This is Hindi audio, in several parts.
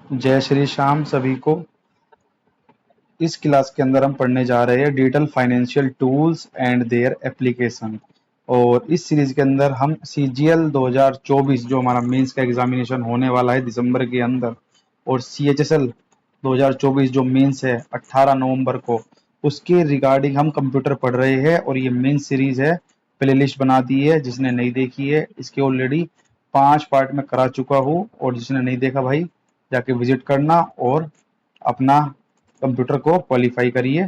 जय श्री श्याम सभी को। इस क्लास के अंदर हम पढ़ने जा रहे हैं digital financial tools and their application. और इस सीरीज के अंदर हम सीजीएल 2024 जो हमारा मेंस का एग्जामिनेशन होने वाला है दिसंबर के अंदर, और सीएचएसएल 2024 जो मेंस है 18 नवंबर को, उसके रिगार्डिंग हम कंप्यूटर पढ़ रहे हैं। और ये मेन सीरीज है, प्लेलिस्ट बना दी है। जिसने नहीं देखी है, इसके ऑलरेडी 5 पार्ट में करा चुका हूँ, और जिसने नहीं देखा भाई जाके विजिट करना और अपना कंप्यूटर को क्वालिफाई करिए।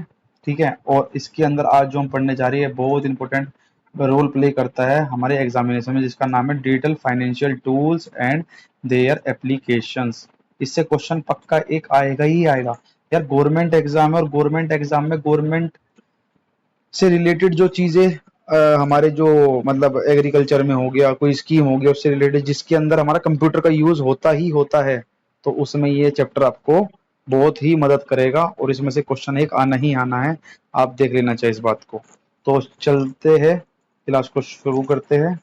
ठीक है। और इसके अंदर आज जो हम पढ़ने जा रहे हैं बहुत इंपॉर्टेंट रोल प्ले करता है हमारे एग्जामिनेशन में, जिसका नाम है digital financial tools and their applications. इससे क्वेश्चन पक्का एक आएगा ही आएगा यार। गवर्नमेंट एग्जाम है, और गवर्नमेंट एग्जाम में गवर्नमेंट से रिलेटेड जो चीजें हमारे जो मतलब एग्रीकल्चर में हो गया, कोई स्कीम हो गया, उससे रिलेटेड जिसके अंदर हमारा कंप्यूटर का यूज होता ही होता है, तो उसमें ये चैप्टर आपको बहुत ही मदद करेगा। और इसमें से क्वेश्चन एक आना ही आना है, आप देख लेना चाहिए इस बात को। तो चलते हैं, क्लास को शुरू करते हैं।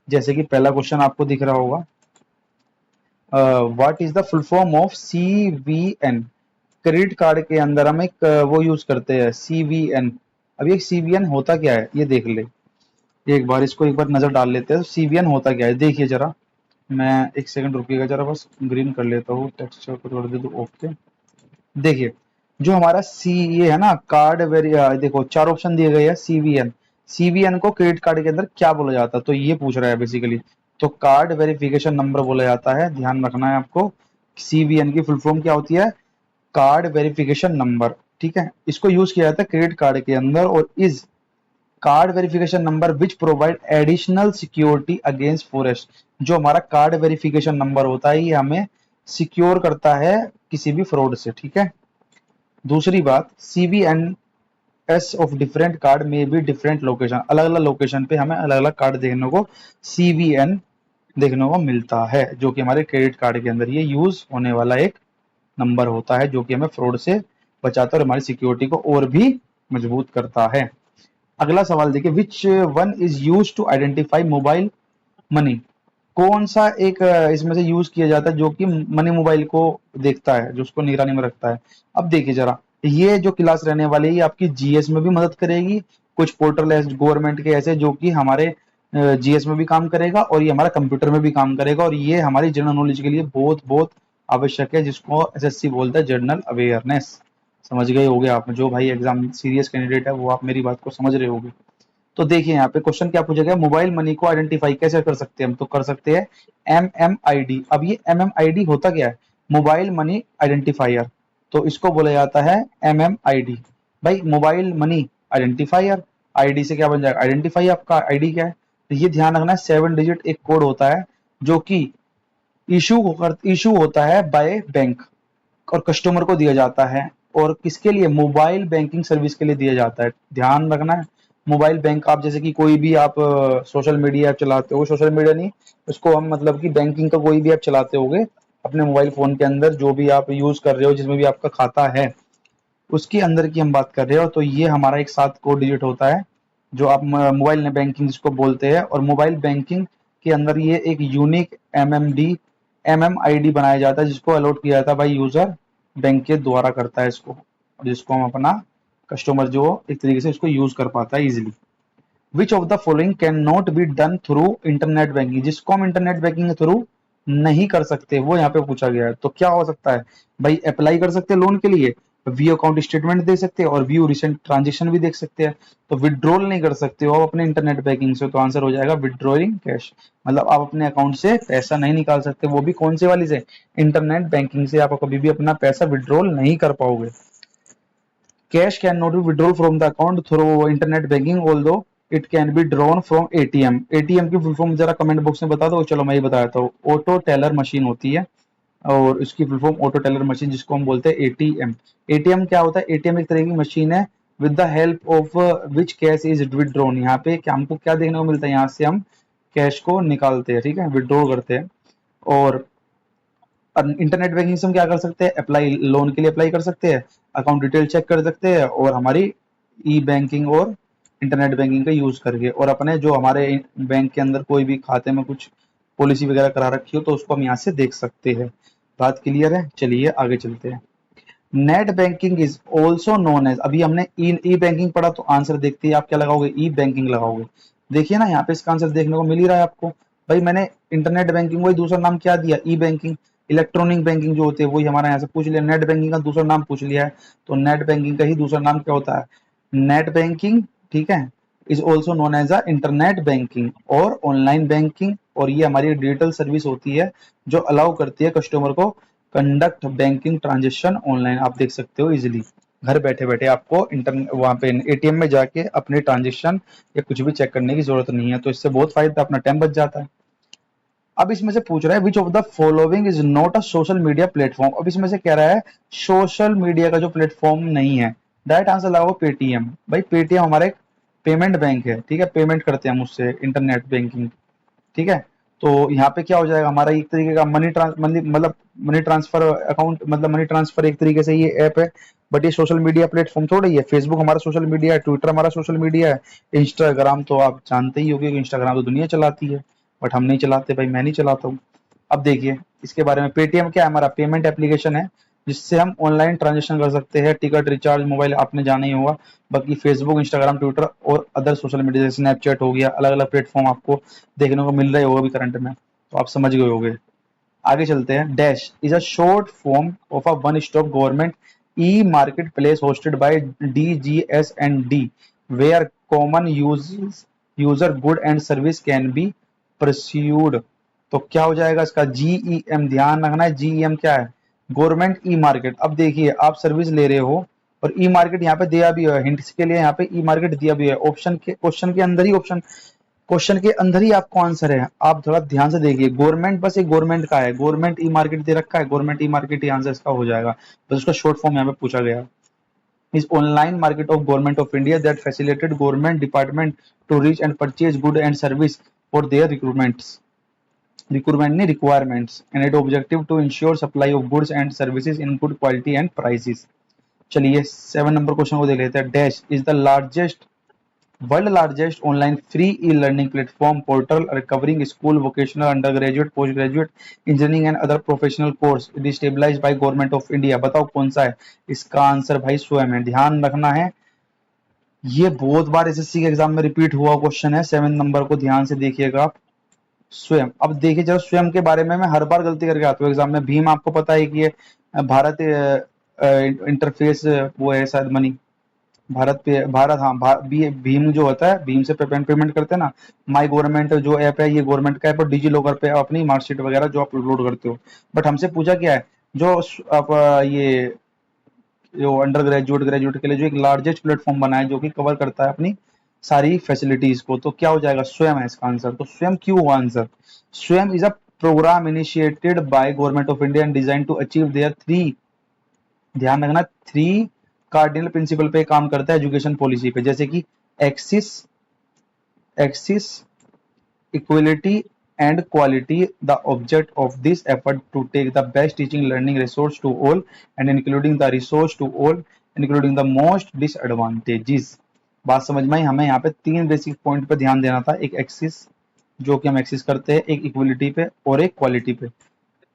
जैसे कि पहला क्वेश्चन आपको दिख रहा होगा, what is the full form of CVN। Credit card के अंदर हम एक वो यूज करते हैं CVN। अब ये CVN होता क्या है ये देख ले एक बार, इसको एक बार नजर डाल लेते हैं। तो CVN होता क्या है देखिए जरा। मैं एक सेकंड रुकिएगा जरा, बस ग्रीन कर लेता हूँ, टेक्सचर को कर दे दो। ओके, देखिए जो हमारा सी ये है ना कार्ड वेरी, देखो 4 ऑप्शन दिए गए हैं। सीवीएन को क्रेडिट कार्ड के अंदर क्या बोला जाता है, तो ये पूछ रहा है बेसिकली। तो कार्ड वेरिफिकेशन नंबर बोला जाता है, ध्यान रखना है आपको। सीवीएन की फुल फॉर्म क्या होती है, कार्ड वेरिफिकेशन नंबर। ठीक है, इसको यूज किया जाता है क्रेडिट कार्ड के अंदर। और is called verification number which provide additional security against forest. जो हमारा कार्ड वेरिफिकेशन नंबर होता है ये हमें सिक्योर करता है किसी भी फ्रॉड से। ठीक है। दूसरी बात, CVNS ऑफ डिफरेंट कार्ड में भी डिफरेंट लोकेशन, अलग अलग लोकेशन पे हमें अलग अलग कार्ड देखने को CVN देखने को मिलता है, जो कि हमारे क्रेडिट कार्ड के अंदर ये यूज होने वाला एक नंबर होता है, जो कि हमें फ्रॉड से बचाता है और हमारी सिक्योरिटी को और भी मजबूत करता है। अगला सवाल देखिए, which one is use to identify mobile money. कौन सा एक इसमें से यूज किया जाता है जो कि मनी मोबाइल को देखता है, जो उसको निगरानी में रखता है। अब देखिए जरा, ये जो क्लास रहने वाली है ये आपकी जीएस में भी मदद करेगी। कुछ पोर्टल है गवर्नमेंट के ऐसे जो कि हमारे जीएस में भी काम करेगा, और ये हमारा कंप्यूटर में भी काम करेगा। और ये हमारी जनरल नॉलेज के लिए बहुत बहुत आवश्यक है, जिसको एसएससी बोलता है जनरल अवेयरनेस। समझ गए होगे आप, जो भाई एग्जाम सीरियस कैंडिडेट है वो आप मेरी बात को समझ रहे होगे। तो देखिए यहाँ पे क्वेश्चन क्या पूछा गया, मोबाइल मनी को आइडेंटिफाई कैसे कर सकते हैं हम, तो कर सकते हैं MMID। अब ये MMID होता क्या है, मोबाइल मनी आइडेंटिफायर। तो इसको बोला जाता है MMID। भाई मोबाइल मनी आइडेंटिफायर, आईडी से क्या बन जाएगा आइडेंटिफाई, आपका आईडी क्या है। तो ये ध्यान रखना है, 7 डिजिट एक कोड होता है जो कि इशू होता है बाय बैंक, और कस्टमर को दिया जाता है। और किसके लिए, मोबाइल बैंकिंग सर्विस के लिए दिया जाता है, ध्यान रखना है। मोबाइल बैंक, आप जैसे कि कोई भी आप सोशल मीडिया ऐप चलाते हो, सोशल मीडिया नहीं उसको हम मतलब कि बैंकिंग का कोई भी ऐप चलाते होगे अपने मोबाइल फोन के अंदर, जो भी आप यूज कर रहे हो जिसमें भी आपका खाता है उसके अंदर की हम बात कर रहे हो। तो ये हमारा एक 7 कोड डिजिट होता है जो आप मोबाइल ने बैंकिंग जिसको बोलते हैं। और मोबाइल बैंकिंग के अंदर ये एक यूनिक MMID बनाया जाता है, जिसको अलॉट किया जाता है भाई यूजर बैंक के द्वारा करता है इसको, और जिसको हम अपना कस्टमर जो एक तरीके से इसको यूज कर पाता है easily. Which of the following can not be done through internet banking. जिसको हम इंटरनेट बैंकिंग के थ्रू नहीं कर सकते वो यहाँ पे पूछा गया है। तो क्या हो सकता है भाई, अप्लाई कर सकते हैं लोन के लिए, व्यू अकाउंट स्टेटमेंट दे सकते हैं, और व्यू रिसेंट ट्रांजेक्शन भी देख सकते हैं। तो विड्रॉल नहीं कर सकते हो आप अपने इंटरनेट बैंकिंग से, तो आंसर हो जाएगा विड्रॉइंग कैश। मतलब आप अपने अकाउंट से पैसा नहीं निकाल सकते, वो भी कौन से वाली से, इंटरनेट बैंकिंग से आप कभी भी अपना पैसा विड्रॉल नहीं कर पाओगे। Cash can not be withdrawal from the account through internet banking although it can be drawn from ATM. ATM की फुल फॉर्म जरा कमेंट बॉक्स में बता दो, चलो मैं ही बता देता हूँ। ऑटो टेलर मशीन होती है, और इसकी full form auto teller machine, जिसको हम बोलते हैं एटीएम। एटीएम क्या होता है, एटीएम एक तरह की मशीन है with the help of which cash is withdrawn. यहाँ पे क्या हमको क्या देखने को मिलता है, यहाँ से हम कैश को निकालते हैं, ठीक है, विड्रॉ करते हैं। और इंटरनेट बैंकिंग से हम क्या कर सकते हैं, अप्लाई लोन के लिए अप्लाई कर सकते हैं, अकाउंट डिटेल चेक कर सकते हैं, और हमारी ई बैंकिंग और इंटरनेट बैंकिंग का यूज करके, और अपने जो हमारे बैंक के अंदर कोई भी खाते में कुछ पॉलिसी वगैरह करा रखी हो तो उसको हम यहाँ से देख सकते हैं। बात क्लियर है? चलिए आगे चलते हैं। Net banking is also known as, अभी हमने ई बैंकिंग पढ़ा तो आंसर देखते ही आप क्या लगाओगे, ई बैंकिंग लगाओगे। देखिए ना यहाँ पे इसका आंसर देखने को मिल ही रहा है आपको। भाई मैंने इंटरनेट बैंकिंग वही दूसरा नाम क्या दिया, ई बैंकिंग। इलेक्ट्रॉनिक बैंकिंग जो होती है वही हमारा यहाँ से पूछ लिया, नेट बैंकिंग का दूसरा नाम पूछ लिया है, तो नेट बैंकिंग का ही दूसरा नाम क्या होता है, नेट बैंकिंग। ठीक है, is also known as a internet banking और ऑनलाइन बैंकिंग। और ये हमारी डिजिटल सर्विस होती है जो अलाउ करती है कस्टमर को कंडक्ट बैंकिंग ट्रांजेक्शन ऑनलाइन। आप देख सकते हो इजिली घर बैठे बैठे आपको इंटरनेट वहां पे एटीएम में जाके अपने ट्रांजेक्शन या कुछ भी चेक करने की जरूरत नहीं है, तो इससे बहुत फायदा, अपना टाइम बच जाता है। अब इसमें से पूछ रहा है which of the following is not a social media platform. अब इसमें से कह रहा है सोशल मीडिया का जो प्लेटफॉर्म नहीं है। डायरेक्ट आंसर लगाओ पेटीएम। भाई पेटीएम हमारा एक पेमेंट बैंक है, ठीक है, पेमेंट करते हैं हम उससे इंटरनेट बैंकिंग। ठीक है, तो यहाँ पे क्या हो जाएगा हमारा एक तरीके का मतलब मनी ट्रांसफर अकाउंट, मतलब मनी ट्रांसफर एक तरीके से ये ऐप है। बट ये सोशल मीडिया प्लेटफॉर्म थोड़ा ही है। फेसबुक हमारा सोशल मीडिया है, ट्विटर हमारा सोशल मीडिया है, इंस्टाग्राम तो आप जानते ही होंगे कि इंस्टाग्राम तो दुनिया चलाती है, बट हम नहीं चलाते भाई, मैं नहीं चलाता हूँ। अब देखिए इसके बारे में, पेटीएम क्या है, हमारा पेमेंट एप्लीकेशन है जिससे हम ऑनलाइन ट्रांजेक्शन कर सकते हैं, टिकट रिचार्ज मोबाइल आपने जाना ही होगा। बाकी फेसबुक इंस्टाग्राम ट्विटर और अदर सोशल मीडिया जैसे स्नैपचैट हो गया, अलग अलग प्लेटफॉर्म आपको देखने को मिल रहे होगा भी करंट में, तो आप समझ गए होंगे। आगे चलते हैं। Dash is a short form of a one stop government e market place hosted by DGS&D where common user good and service can be pursued. तो क्या हो जाएगा इसका, GEM, ध्यान रखना है GEM क्या है, गवर्नमेंट ई मार्केट। अब देखिए आप सर्विस ले रहे हो और ई मार्केट यहाँ पे दिया भी है, हिंट्स के लिए यहाँ पे ई मार्केट दिया भी है, ऑप्शन के क्वेश्चन के अंदर ही, ऑप्शन क्वेश्चन के अंदर ही आपको आंसर है। आप थोड़ा ध्यान से देखिए, गवर्नमेंट बस एक गवर्नमेंट का है, गवर्नमेंट ई मार्केट दे रखा है, गवर्नमेंट ई मार्केट ही आंसर इसका हो जाएगा, बस उसका शॉर्ट फॉर्म यहाँ पे पूछा गया। Is online market of government of India that facilitate government department to reach and purchase good and service for their recruitment नहीं requirements and it objective to ensure supply of goods and services in good quality and prices. चलिए 7 नंबर क्वेश्चन को देख लेते हैं। Dash is the largest world largest online free e learning platform portal covering school vocational under graduate post graduate engineering and other professional course stabilized by government of India. बताओ कौन सा है? इसका आंसर भाई स्वयं है, ध्यान रखना है। ये बहुत बार एसएससी के एग्जाम में रिपीट हुआ क्वेश्चन है, 7 नंबर को ध्यान से देखिएगा आप। स्वयं, अब देखिए जरा स्वयं के बारे में, मैं हर बार गलती करके आता हूँ एग्जाम में। भीम आपको पता है कि ये भारत इंटरफेस वो है शायद मनी, भारत पे भारत, हाँ भीम जो होता है, भीम से पेमेंट करते हैं ना। माई गवर्नमेंट जो ऐप है ये गवर्नमेंट का ऐप, और डिजी लॉकर पे आप अपनी मार्कशीट वगैरह जो आप अपलोड करते हो। बट हमसे पूछा क्या है, जो आप ये जो अंडर ग्रेजुएट ग्रेजुएट के लिए जो एक लार्जेस्ट प्लेटफॉर्म बना है जो कि कवर करता है अपनी सारी फैसिलिटीज को, तो क्या हो जाएगा, स्वयं है इसका आंसर। तो स्वयं क्यों हुआ answer? Swayam is a program initiated by government of India and design to achieve their three, ध्यान रखना, थ्री कार्डिनल प्रिंसिपल पे काम करता है एजुकेशन पॉलिसी पे, जैसे कि access access equality and quality. The object of this effort to take the best teaching learning resource to all and including the resource to all including the most disadvantages. बात समझ में आई? हमें यहाँ पे 3 बेसिक पॉइंट पे ध्यान देना था, एक एक्सिस जो कि हम एक्सिस करते हैं, एक इक्वलिटी पे और एक क्वालिटी पे।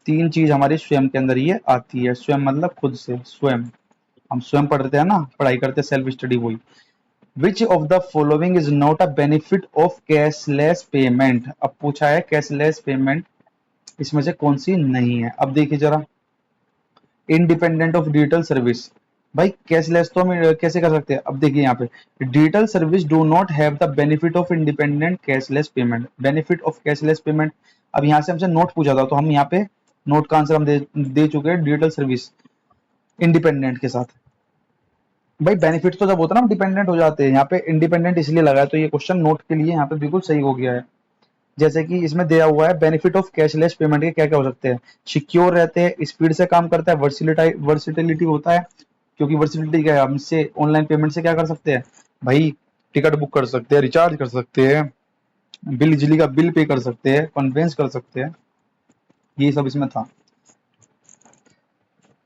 3 चीज हमारी स्वयं के अंदर ये आती है। स्वयं मतलब खुद से, स्वयं हम स्वयं पढ़ते हैं ना, पढ़ाई करते हैं, सेल्फ स्टडी वही। विच of the following is not a benefit of cashless payment. अब पूछा है कैशलेस पेमेंट, इसमें से कौन सी नहीं है? अब देखिए जरा, इंडिपेंडेंट ऑफ डिजिटल सर्विस। भाई कैशलेस तो हम कैसे कर सकते हैं? अब देखिए यहाँ पे, digital service do not have the benefit of independent cashless payment. Benefit of cashless payment, अब यहाँ से हमसे नोट पूछा था तो हम यहाँ पे नोट का आंसर हम दे चुके हैं, डिजिटल सर्विस इंडिपेंडेंट के साथ। भाई बेनिफिट तो जब होता है ना हम डिपेंडेंट हो जाते हैं, यहाँ पे इंडिपेंडेंट इसलिए लगा है, तो ये क्वेश्चन नोट के लिए यहाँ पे बिल्कुल सही हो गया है। जैसे कि इसमें दिया हुआ है बेनिफिट ऑफ कैशलेस पेमेंट के क्या क्या हो सकते हैं, सिक्योर रहते हैं, स्पीड से काम करता है, वर्सिटिलिटी होता है, क्योंकि वर्सिटिलिटी क्या है, हमसे ऑनलाइन पेमेंट से क्या कर सकते हैं भाई, टिकट बुक कर सकते हैं, रिचार्ज कर सकते हैं, बिजली का बिल पे कर सकते हैं, कन्वेंस कर सकते हैं, ये सब इसमें था।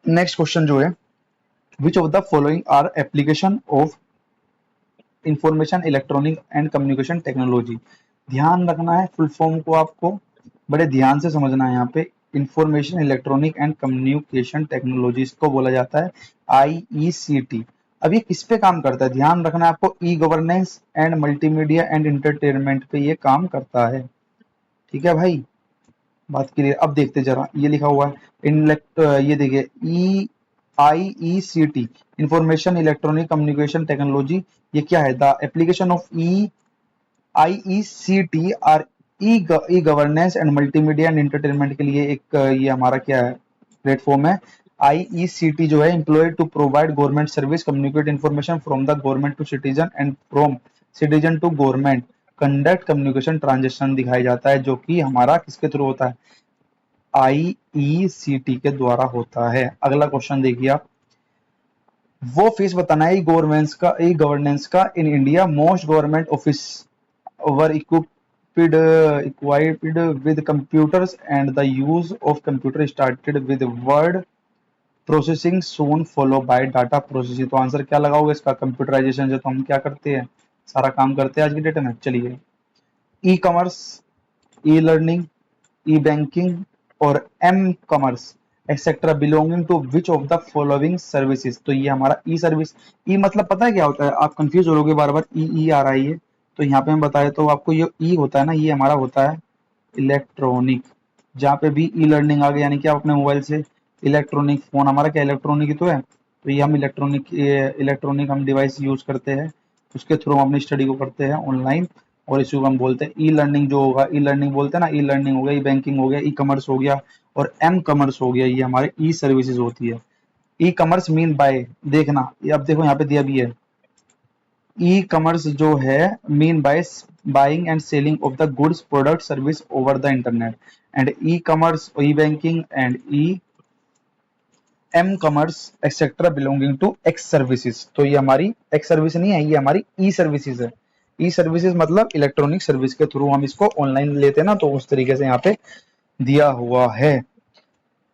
नेक्स्ट क्वेश्चन जो है, which of the following are application of information electronic and communication technology. ध्यान रखना है फुल फॉर्म को, आपको बड़े ध्यान से समझना है यहाँ पे। Information electronic and communication technology, इसको बोला जाता है IECT। अब ये किस पे काम करता है, ध्यान रखना है आपको, e governance and multimedia and entertainment पे ये काम करता है। ठीक है भाई, बात क्लियर। अब देखते जरा, ये लिखा हुआ है ये देखिए IECT, information electronic communication technology, ये क्या है, द एप्लीकेशन ऑफ IECT और e governance and multimedia and entertainment के लिए एक ये हमारा क्या है, प्लेटफॉर्म है। IECT जो है employed to provide government service, communicate information from the government to citizen and from citizen to government, conduct communication transaction दिखाया जाता है, जो कि हमारा किसके थ्रू होता है, IECT के द्वारा होता है। अगला क्वेश्चन देखिए आप, वो फीस बताना है ई गवर्नेंस का in India, most government office were equipped with computers and the use of computer started with word processing soon followed by data processing। तो आंसर क्या लगाओगे इसका, कंप्यूटराइजेशन से तो हम क्या करते हैं, सारा काम करते हैं आज की डेट में। चलिए, e commerce, e learning, e banking और M commerce etcetera belonging to which of the following services. तो ये हमारा ई सर्विस, ई मतलब पता है क्या होता है, आप कंफ्यूज हो लोगे बार बार, ई आ रहा है ये, तो यहाँ पे हम बताए तो आपको ये ई होता है ना, ये हमारा होता है इलेक्ट्रॉनिक। जहाँ पे भी ई लर्निंग आ गया, यानी कि आप अपने मोबाइल से इलेक्ट्रॉनिक, फोन हमारा क्या इलेक्ट्रॉनिक ही तो है, तो ये हम इलेक्ट्रॉनिक हम डिवाइस यूज करते हैं, उसके थ्रू हम अपनी स्टडी को करते हैं ऑनलाइन, और इसी को हम बोलते हैं ई लर्निंग। जो होगा ई लर्निंग बोलते हैं ना, ई लर्निंग हो गया, ई बैंकिंग हो गया, ई कॉमर्स हो गया और एम कॉमर्स हो गया, ये हमारे ई सर्विसेज होती है। ई कॉमर्स मीन बाय, देखना ये अब देखो यहाँ पे दिया भी है, ई कॉमर्स जो है mean by buying and selling of the goods product service over the internet, and e commerce, e banking and e M commerce etcetera belonging to X services. तो ये हमारी एक्स सर्विस नहीं है, ये हमारी ई सर्विसेज है। ई सर्विसेज मतलब इलेक्ट्रॉनिक सर्विस के थ्रू हम इसको ऑनलाइन लेते हैं ना, तो उस तरीके से यहाँ पे दिया हुआ है।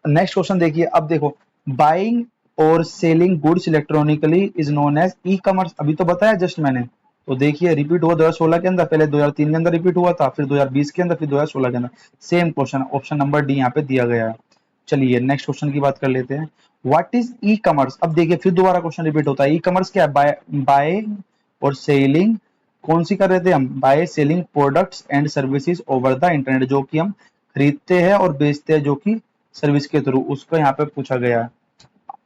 नेक्स्ट क्वेश्चन देखिए, अब देखो, बाइंग और selling goods electronically is known as e commerce, अभी तो बताया जस्ट मैंने। तो देखिए रिपीट हुआ 2016 के अंदर, पहले 2003 के अंदर रिपीट हुआ था, फिर 2020 के अंदर, फिर 2016 के अंदर। Same question, option number D यहाँ पे दिया गया है। चलिए नेक्स्ट क्वेश्चन की बात कर लेते हैं, व्हाट इज ई कॉमर्स। अब देखिए फिर दोबारा क्वेश्चन रिपीट होता है, ई कॉमर्स क्या है, बाय और सेलिंग, कौन सी कर रहे थे हम, by selling products and services over the internet, जो कि हम खरीदते हैं और बेचते हैं, जो कि सर्विस के थ्रू, उसको यहाँ पे पूछा गया है।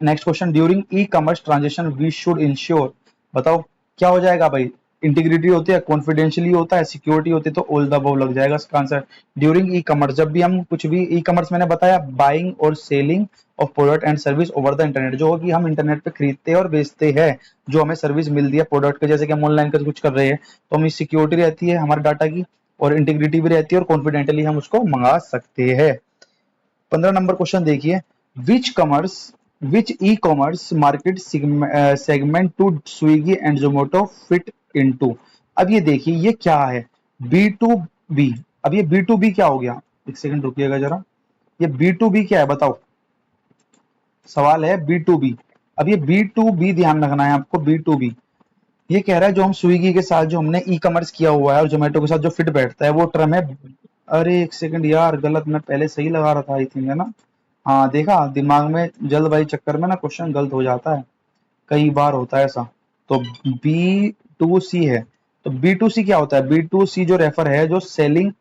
Next question, during e commerce transaction we should ensure, बताओ क्या हो जाएगा भाई, इंटीग्रिटी होती है, कॉन्फिडेंशियली होता है, सिक्योरिटी होती है, तो ऑल द अबव लग जाएगा इसका आंसर। ड्यूरिंग ई कॉमर्स, जब भी हम कुछ भी, ई कॉमर्स मैंने बताया बाइंग और selling of product and service over the internet, जो कि हम इंटरनेट पे खरीदते हैं और बेचते हैं, जो हमें सर्विस मिलती है प्रोडक्ट के, जैसे कि हम ऑनलाइन का कुछ कर रहे हैं, तो हमें सिक्योरिटी रहती है हमारे डाटा की, और इंटीग्रिटी भी रहती है, और कॉन्फिडेंटली हम उसको मंगा सकते हैं। 15 नंबर क्वेश्चन देखिए, which e commerce market segment to Swiggy and Zomato fit into. अब ये देखिए ये क्या है, बी टू बी। अब ये बी टू बी क्या हो गया, एक सेकंड रुकिएगा जरा, ये बी टू बी क्या है बताओ, सवाल है बी टू बी। अब ये बी टू बी ध्यान रखना है आपको, बी टू बी ये कह रहा है जो हम स्विगी के साथ जो हमने ई कॉमर्स किया हुआ है और जोमेटो के साथ जो फिट बैठता है वो टर्म है। अरे एक सेकंड यार, गलत, मैं पहले सही लगा रहा था आई थिंक, है ना। हाँ देखा, दिमाग में जल्दबाजी चक्कर में ना क्वेश्चन गलत हो जाता है, कई बार होता है ऐसा। तो बी टू सी है, तो बी टू सी क्या होता है, बी टू सी जो रेफर है, जो selling,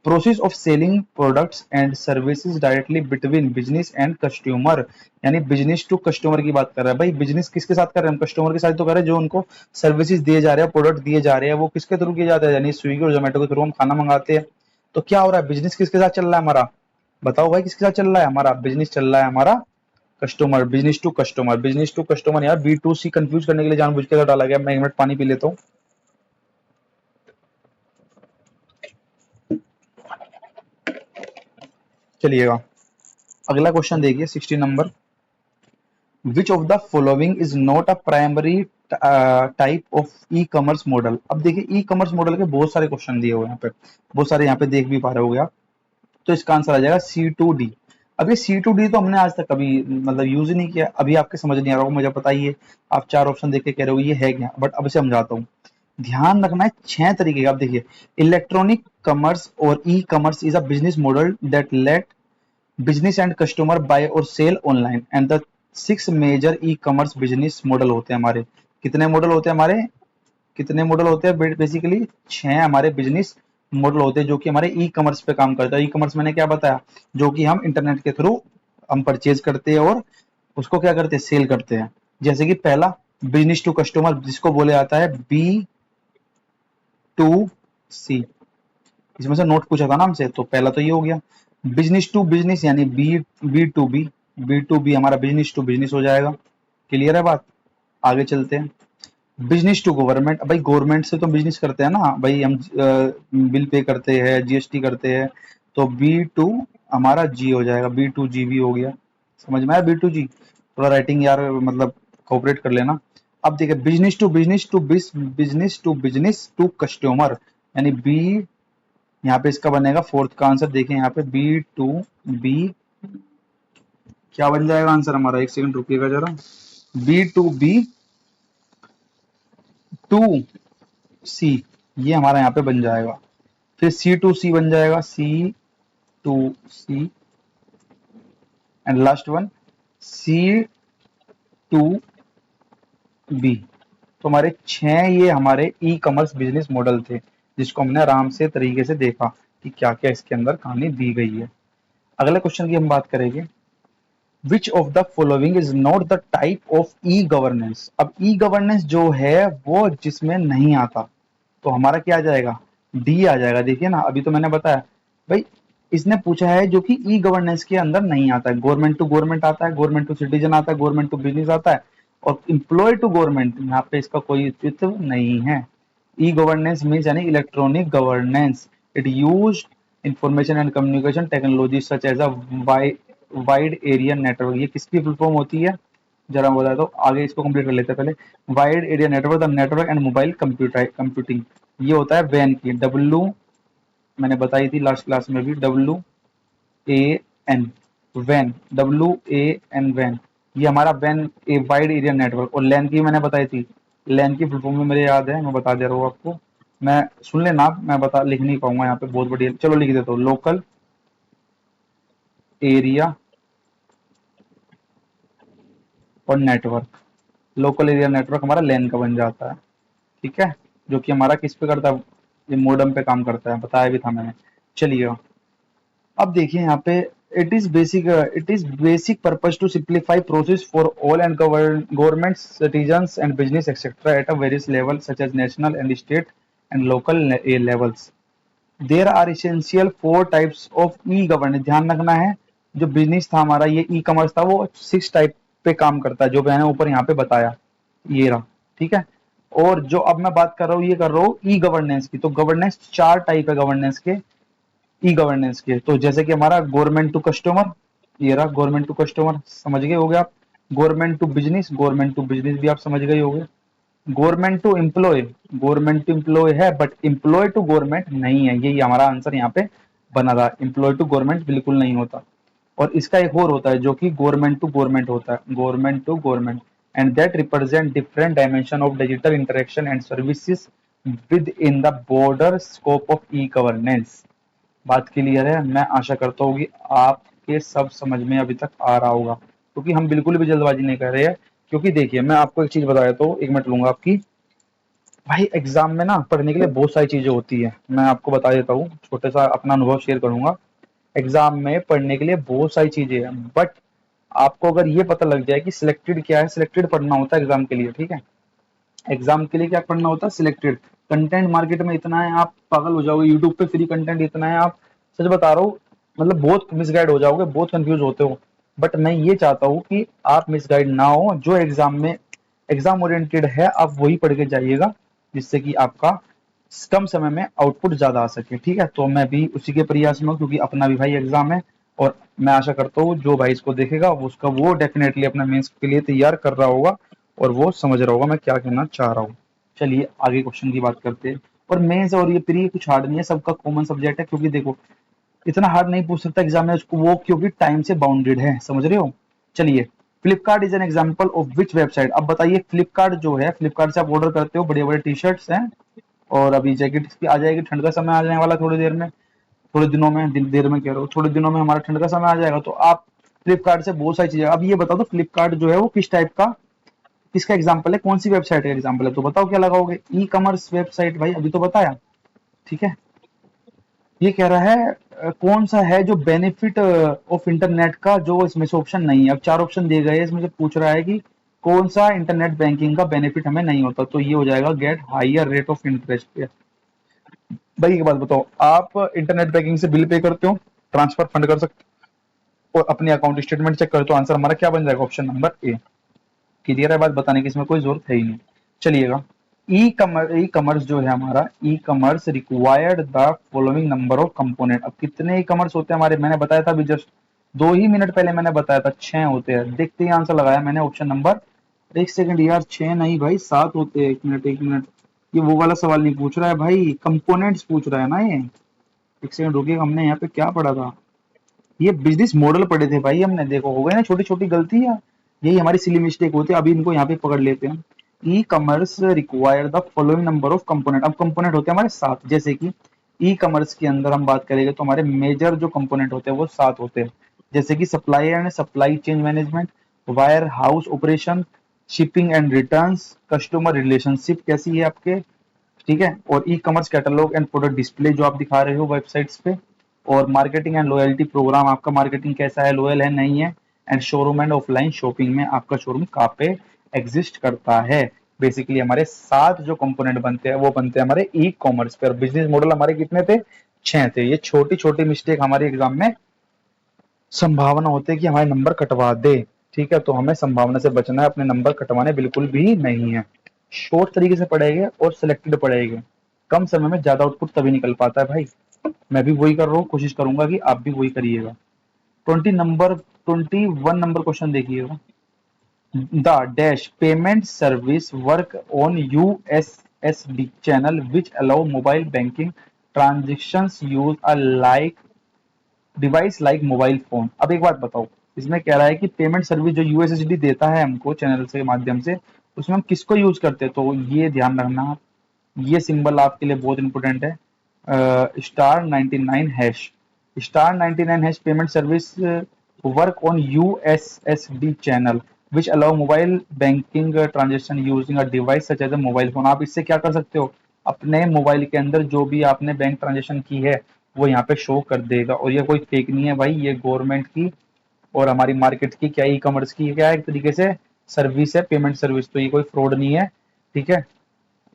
process of selling products and services directly between business and customer, यानी बिजनेस टू कस्टमर की बात कर रहा है। भाई बिजनेस किसके साथ कर रहे हैं हम, कस्टमर के साथ तो कर रहे हैं, जो उनको सर्विसेज दिए जा रहे हैं, प्रोडक्ट दिए जा रहे हैं, वो किसके थ्रू किए जाते हैं, यानी स्विगी और जोमेटो के थ्रू हम खाना मंगाते हैं। तो क्या हो रहा है, बिजनेस किसके साथ चल रहा है हमारा, बताओ भाई किसके साथ चल रहा है हमारा, बिजनेस चल रहा है हमारा customer, business to customer, business to customer. यार बी टू सी कंफ्यूज करने के लिए जानबूझ के डाला गया। मैं एक मिनट पानी पी लेता हूँ। चलिएगा अगला क्वेश्चन देखिए, 16 number, which of the following is not a primary type of e commerce model. अब देखिए ई कॉमर्स मॉडल के बहुत सारे क्वेश्चन दिए हुए हैं यहाँ पे, बहुत सारे यहाँ पे देख भी पा रहे हो आप, तो इसका आंसर आ जाएगा C2D। अब ये C2D तो हमने आज तक कभी मतलब यूज ही नहीं किया, अभी आपके समझ नहीं आ रहा होगा, मुझे पता ही है, आप चार ऑप्शन देख के कह रहे हो ये है क्या, बट अब समझाता हूँ। ध्यान रखना है 6 तरीके का। अब देखिए, इलेक्ट्रॉनिक कॉमर्स और e commerce is a business model that let business and customer buy or sell online and the 6 major e commerce business model होते हैं हमारे। कितने मॉडल होते हैं हमारे? कितने मॉडल होते हैं बेसिकली? 6 हमारे बिजनेस मॉडल होते हैं जो कि हमारे ई कॉमर्स पे काम करता है। ई कॉमर्स मैंने क्या बताया? जो कि हम इंटरनेट के थ्रू हम परचेज करते हैं और उसको क्या करते हैं? सेल करते हैं। जैसे कि पहला बिजनेस टू कस्टमर, जिसको बोले जाता है बी टू सी। इसमें से नोट पूछा था ना हमसे, तो पहला तो ये हो गया। बिजनेस टू बिजनेस यानी B B to B, B to B हमारा बिजनेस टू बिजनेस हो जाएगा। क्लियर है बात? आगे चलते हैं। बिजनेस टू गवर्नमेंट, भाई गवर्नमेंट से तो बिजनेस करते हैं ना भाई हम, बिल पे करते हैं, जीएसटी करते हैं, तो बी टू हमारा जी हो जाएगा, बी टू जी भी हो गया। समझ में आया? बी टू जी थोड़ा राइटिंग यार मतलब कोऑपरेट कर लेना। अब देखिए business to business to customer यानी बी, यहाँ पे इसका बनेगा फोर्थ का आंसर। देखें यहाँ पे बी टू बी क्या बन जाएगा आंसर हमारा? एक सेकंड रुकिएगा जरा। बी टू बी टू सी, ये हमारा यहाँ पे बन जाएगा। फिर सी टू सी बन जाएगा, C to C, and last one C to B. तो हमारे 6 ये हमारे ई कॉमर्स बिजनेस मॉडल थे, जिसको हमने आराम से तरीके से देखा कि क्या क्या इसके अंदर कहानी दी गई है। अगले क्वेश्चन की हम बात करेंगे। विच of the following is not the type of e governance? अब ई गवर्नेंस जो है वो जिसमें नहीं आता, तो हमारा क्या आ जाएगा? डी आ जाएगा। देखिए ना, अभी तो मैंने बताया भाई, इसने पूछा है जो कि ई गवर्नेंस के अंदर नहीं आता है। गवर्नमेंट टू गवर्नमेंट आता है, गवर्नमेंट टू सिटीजन आता है, गवर्नमेंट टू बिजनेस आता है, और एम्प्लॉय टू गवर्नमेंट यहाँ पे इसका कोई अस्तित्व नहीं है। ई गवर्नेंस मीन्स यानी electronic governance. It use information and communication technology such as a wide area network. ये किसकी फुल फॉर्म होती है जरा बता दो। आगे इसको कंप्लीट कर लेते हैं पहले। Wide area network, the network and mobile computing, ये होता है वैन की। डब्ल्यू मैंने बताई थी लास्ट क्लास में भी, W A N, van, W A N van, ये हमारा when a wide area network. और लैन की मैंने बताई थी, लैन की फुल फॉर्म में मेरे याद है, मैं बता दे रहा हूँ आपको। मैं सुन लेना आप, मैं बता लिख नहीं पाऊंगा यहाँ पे, बहुत बढ़िया, चलो लिख देता हूँ। लोकल एरिया और नेटवर्क, लोकल एरिया नेटवर्क हमारा लैन का बन जाता है। ठीक है, जो कि हमारा किस पे करता है? ये मॉडेम पे काम करता है, बताया भी था मैंने। चलिए अब देखिए यहाँ पे, it is basic purpose to simplify process for all and government citizens and business etcetera at a various level such as national and state and local levels. There are essential 4 types of e governance. ध्यान रखना है, जो बिजनेस था हमारा, ये ई कॉमर्स था, वो 6 टाइप पे काम करता है, जो मैंने ऊपर यहाँ पे बताया, ये रहा। ठीक है, और जो अब मैं बात कर रहा हूँ, ये कर रहा हूँ ई गवर्नेंस की। तो गवर्नेंस 4 टाइप है गवर्नेंस के, ई गवर्नेंस के। तो जैसे कि हमारा गवर्नमेंट टू कस्टमर, ये रहा गवर्नमेंट टू कस्टमर, समझ गए होगे आप। Government to business, government to business भी आप समझ गए होगे। Government to employ, government to employ है बट एम्प्लॉय टू गवर्नमेंट नहीं है, यही हमारा आंसर यहाँ पे बना था। एम्प्लॉय टू गवर्नमेंट बिल्कुल नहीं होता। और इसका एक और होता है जो कि गवर्नमेंट टू गवर्नमेंट होता है, government to government, and that represent different dimension of digital interaction and services within the border scope of e governance. बात क्लियर है? मैं आशा करता हूँ कि आपके सब समझ में अभी तक आ रहा होगा, क्योंकि हम बिल्कुल भी जल्दबाजी नहीं कर रहे हैं। क्योंकि देखिए, मैं आपको एक चीज बता देता हूँ, 1 मिनट लूंगा आपकी। भाई एग्जाम में ना पढ़ने के लिए बहुत सारी चीजें होती है, मैं आपको बता देता हूँ, छोटे सा अपना अनुभव शेयर करूंगा। एग्जाम में पढ़ने के लिए बहुत सारी चीजें हैं, बट आपको अगर ये पता लग जाए कि सिलेक्टेड क्या है, सिलेक्टेड पढ़ना होता है एग्जाम के लिए। ठीक है, एग्जाम के लिए क्या पढ़ना होता है? सिलेक्टेड। कंटेंट मार्केट में इतना है, आप पागल हो जाओगे। यूट्यूब पे फ्री कंटेंट इतना है, आप सच बता रहा हूँ, मतलब बहुत मिसगाइड हो जाओगे, बहुत कंफ्यूज होते हो। बट मैं ये चाहता हूँ कि आप मिसगाइड ना हो, जो एग्जाम में एग्जाम ओरिएंटेड है आप वही पढ़ के जाइएगा, जिससे कि आपका कम समय में आउटपुट ज्यादा आ सके। ठीक है, तो मैं भी उसी के प्रयास में हूँ, क्योंकि अपना भी भाई एग्जाम है। और मैं आशा करता हूँ जो भाई इसको देखेगा उसका वो डेफिनेटली अपना मेंस के लिए तैयार कर रहा होगा, और वो समझ रहा होगा मैं क्या कहना चाह रहा हूँ। चलिए आगे क्वेश्चन की बात करते हैं। और मेंस और ये प्री कुछ हार्ड नहीं है, सबका कॉमन सब्जेक्ट है, क्योंकि देखो इतना हार्ड नहीं पूछ सकता एग्जाम में उसको वो, क्योंकि टाइम से बाउंडेड है, समझ रहे हो। चलिए, Flipkart is an example of which website. अब बताइए, फ्लिपकार्ट जो है, फ्लिपकार्ट से आप ऑर्डर करते हो बड़े बड़े टी शर्ट्स हैं, और अभी जैकेट की आ जाएगी, ठंड का समय आ जाने वाला थोड़ी देर में। थोड़े दिनों में, देर में कह रहा हूँ, थोड़े दिनों में हमारा ठंड का समय आ जाएगा, तो आप फ्लिपकार्ट से बहुत सारी चीजें। अब ये बता दो फ्लिपकार्ट जो है वो किस टाइप का, किसका एग्जाम्पल है, कौन सी वेबसाइट का एग्जाम्पल है, तो बताओ क्या लगाओगे। ई कॉमर्स वेबसाइट भाई, अभी तो बताया। ठीक है, ये कह रहा है कौन सा है जो बेनिफिट ऑफ इंटरनेट का, जो इसमें से ऑप्शन नहीं है। अब चार ऑप्शन दिए गए हैं, इसमें से पूछ रहा है कि कौन सा इंटरनेट बैंकिंग का बेनिफिट हमें नहीं होता, तो ये हो जाएगा get higher rate of interest. भाई एक बात बताओ, आप इंटरनेट बैंकिंग से बिल पे करते हो, ट्रांसफर फंड कर सकते हो और अपने अकाउंट स्टेटमेंट चेक करते हो, आंसर हमारा क्या बन जाएगा, ऑप्शन नंबर ए। क्लियर है बात, बताने की इसमें कोई जरूरत है ही नहीं। चलिएगा, ई कॉमर्स जो है हमारा, e commerce required the following number of component. अब कितने ई कॉमर्स होते हैं हमारे, मैंने बताया था अभी जस्ट 2 ही मिनट पहले मैंने बताया था 6 होते हैं। देखते ही आंसर लगाया मैंने ऑप्शन नंबर, एक सेकंड यार, 6 नहीं भाई 7 होते हैं। एक मिनट एक मिनट, ये वो वाला सवाल नहीं पूछ रहा है भाई, कंपोनेंट्स पूछ रहा है ना ये। एक सेकंड रुकिए, हमने यहाँ पे क्या पढ़ा था, ये बिजनेस मॉडल पढ़े थे भाई हमने, देखो हो गए ना छोटी छोटी गलतियां, यही हमारी सिली मिस्टेक होती है, अभी इनको यहाँ पे पकड़ लेते हैं। E commerce require the following number of component. अब कंपोनेंट होते हैं हमारे 7, जैसे कि ई कॉमर्स के अंदर हम बात करेंगे तो हमारे मेजर जो कंपोनेंट होते हैं वो 7 होते हैं, जैसे कि supply and supply chain management, wire house operation, shipping and returns, customer relationship कैसी है आपके, ठीक है, और e commerce catalogue and product display जो आप दिखा रहे हो वेबसाइट्स पे, और मार्केटिंग एंड लॉयल्टी प्रोग्राम, आपका मार्केटिंग कैसा है, लॉयल है नहीं है, and showroom and offline shopping में आपका शोरूम कहाँ पे एग्जिस्ट करता है। बेसिकली हमारे 7 जो कंपोनेंट बनते हैं वो बनते हैं हमारे ई कॉमर्स पे, और बिजनेस मॉडल हमारे कितने थे, 6 थे। ये छोटी छोटी मिस्टेक हमारे एग्जाम में संभावना होती है कि हमारे नंबर कटवा दे, ठीक है, तो हमें संभावना से बचना है, अपने नंबर कटवाने बिल्कुल भी नहीं है। शॉर्ट तरीके से पढ़ेंगे और सिलेक्टेड पढ़ेंगे, कम समय में ज्यादा आउटपुट तभी निकल पाता है भाई। मैं भी वही कर रहा हूँ, कोशिश करूंगा कि आप भी वही करिएगा। 21 नंबर क्वेश्चन देखिएगा। The dash payment service work on USSD channel which allow mobile banking transactions use a like device like mobile phone. अब एक बात बताओ, इसमें कह रहा है कि पेमेंट सर्विस जो यूएसएसडी देता है हमको चैनल के माध्यम से, उसमें हम किसको यूज करते हैं, तो ये ध्यान रखना आप, ये सिंबल आपके लिए बहुत इंपॉर्टेंट है। *99#, *99# payment service work on USSD channel which allow mobile banking transaction using a device such as a mobile phone. आप इससे क्या कर सकते हो, अपने मोबाइल के अंदर जो भी आपने बैंक ट्रांजेक्शन की है वो यहाँ पे शो कर देगा, और ये कोई फेक नहीं है भाई, ये गवर्नमेंट की और हमारी मार्केट की, क्या ई कॉमर्स की क्या है, एक तरीके से सर्विस है, पेमेंट सर्विस, तो ये कोई फ्रॉड नहीं है, ठीक है,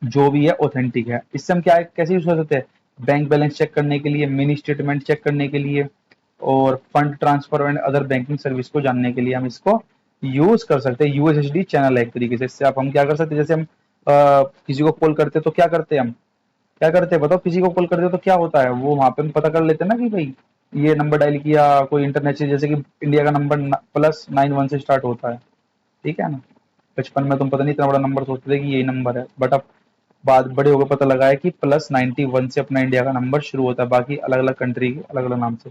जो भी है ऑथेंटिक है। इससे हम क्या कैसे यूज कर सकते हैं, बैंक बैलेंस चेक करने के लिए, मिनी स्टेटमेंट चेक करने के लिए, और fund transfer and other banking service को जानने के लिए हम इसको यूज कर सकते हैं। यूएसएसडी चैनल है एक तरीके से, इससे आप हम क्या कर सकते हैं, जैसे हम किसी को कॉल करते हैं तो क्या करते हैं हम, क्या करते हैं बताओ, किसी को कॉल करते हैं तो क्या होता है, वो वहां पे हम पता कर लेते हैं ना कि भाई ये नंबर डायल किया, कोई इंटरनेट से, जैसे कि इंडिया का नंबर +91 से स्टार्ट होता है, ठीक है ना। बचपन में तुम पता नहीं इतना बड़ा नंबर सोचते थे कि यही नंबर है, बट अब बाद बड़े होकर पता लगा है कि +91 से अपना इंडिया का नंबर शुरू होता है, बाकी अलग अलग कंट्री के अलग अलग नाम से।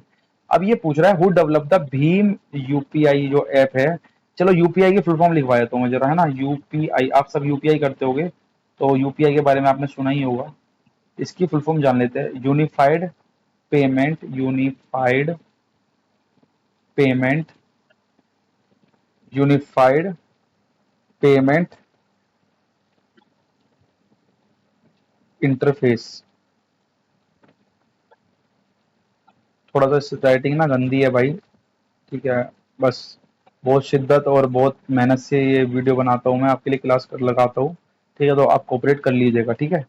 अब ये पूछ रहा है who develop the Bhim UPI जो ऐप है। चलो यूपीआई की फुल फॉर्म लिखवा देता हूँ जरा, है ना, यूपीआई, आप सब यूपीआई करते होगे, तो यूपीआई के बारे में आपने सुना ही होगा, इसकी फुल फॉर्म जान लेते हैं। Payment unified payment interface. थोड़ा सा राइटिंग ना गंदी है भाई, ठीक है, बस बहुत शिद्दत और बहुत मेहनत से ये वीडियो बनाता हूँ मैं आपके लिए, क्लास कर लगाता हूँ, ठीक है, तो आप कोऑपरेट कर लीजिएगा, ठीक है।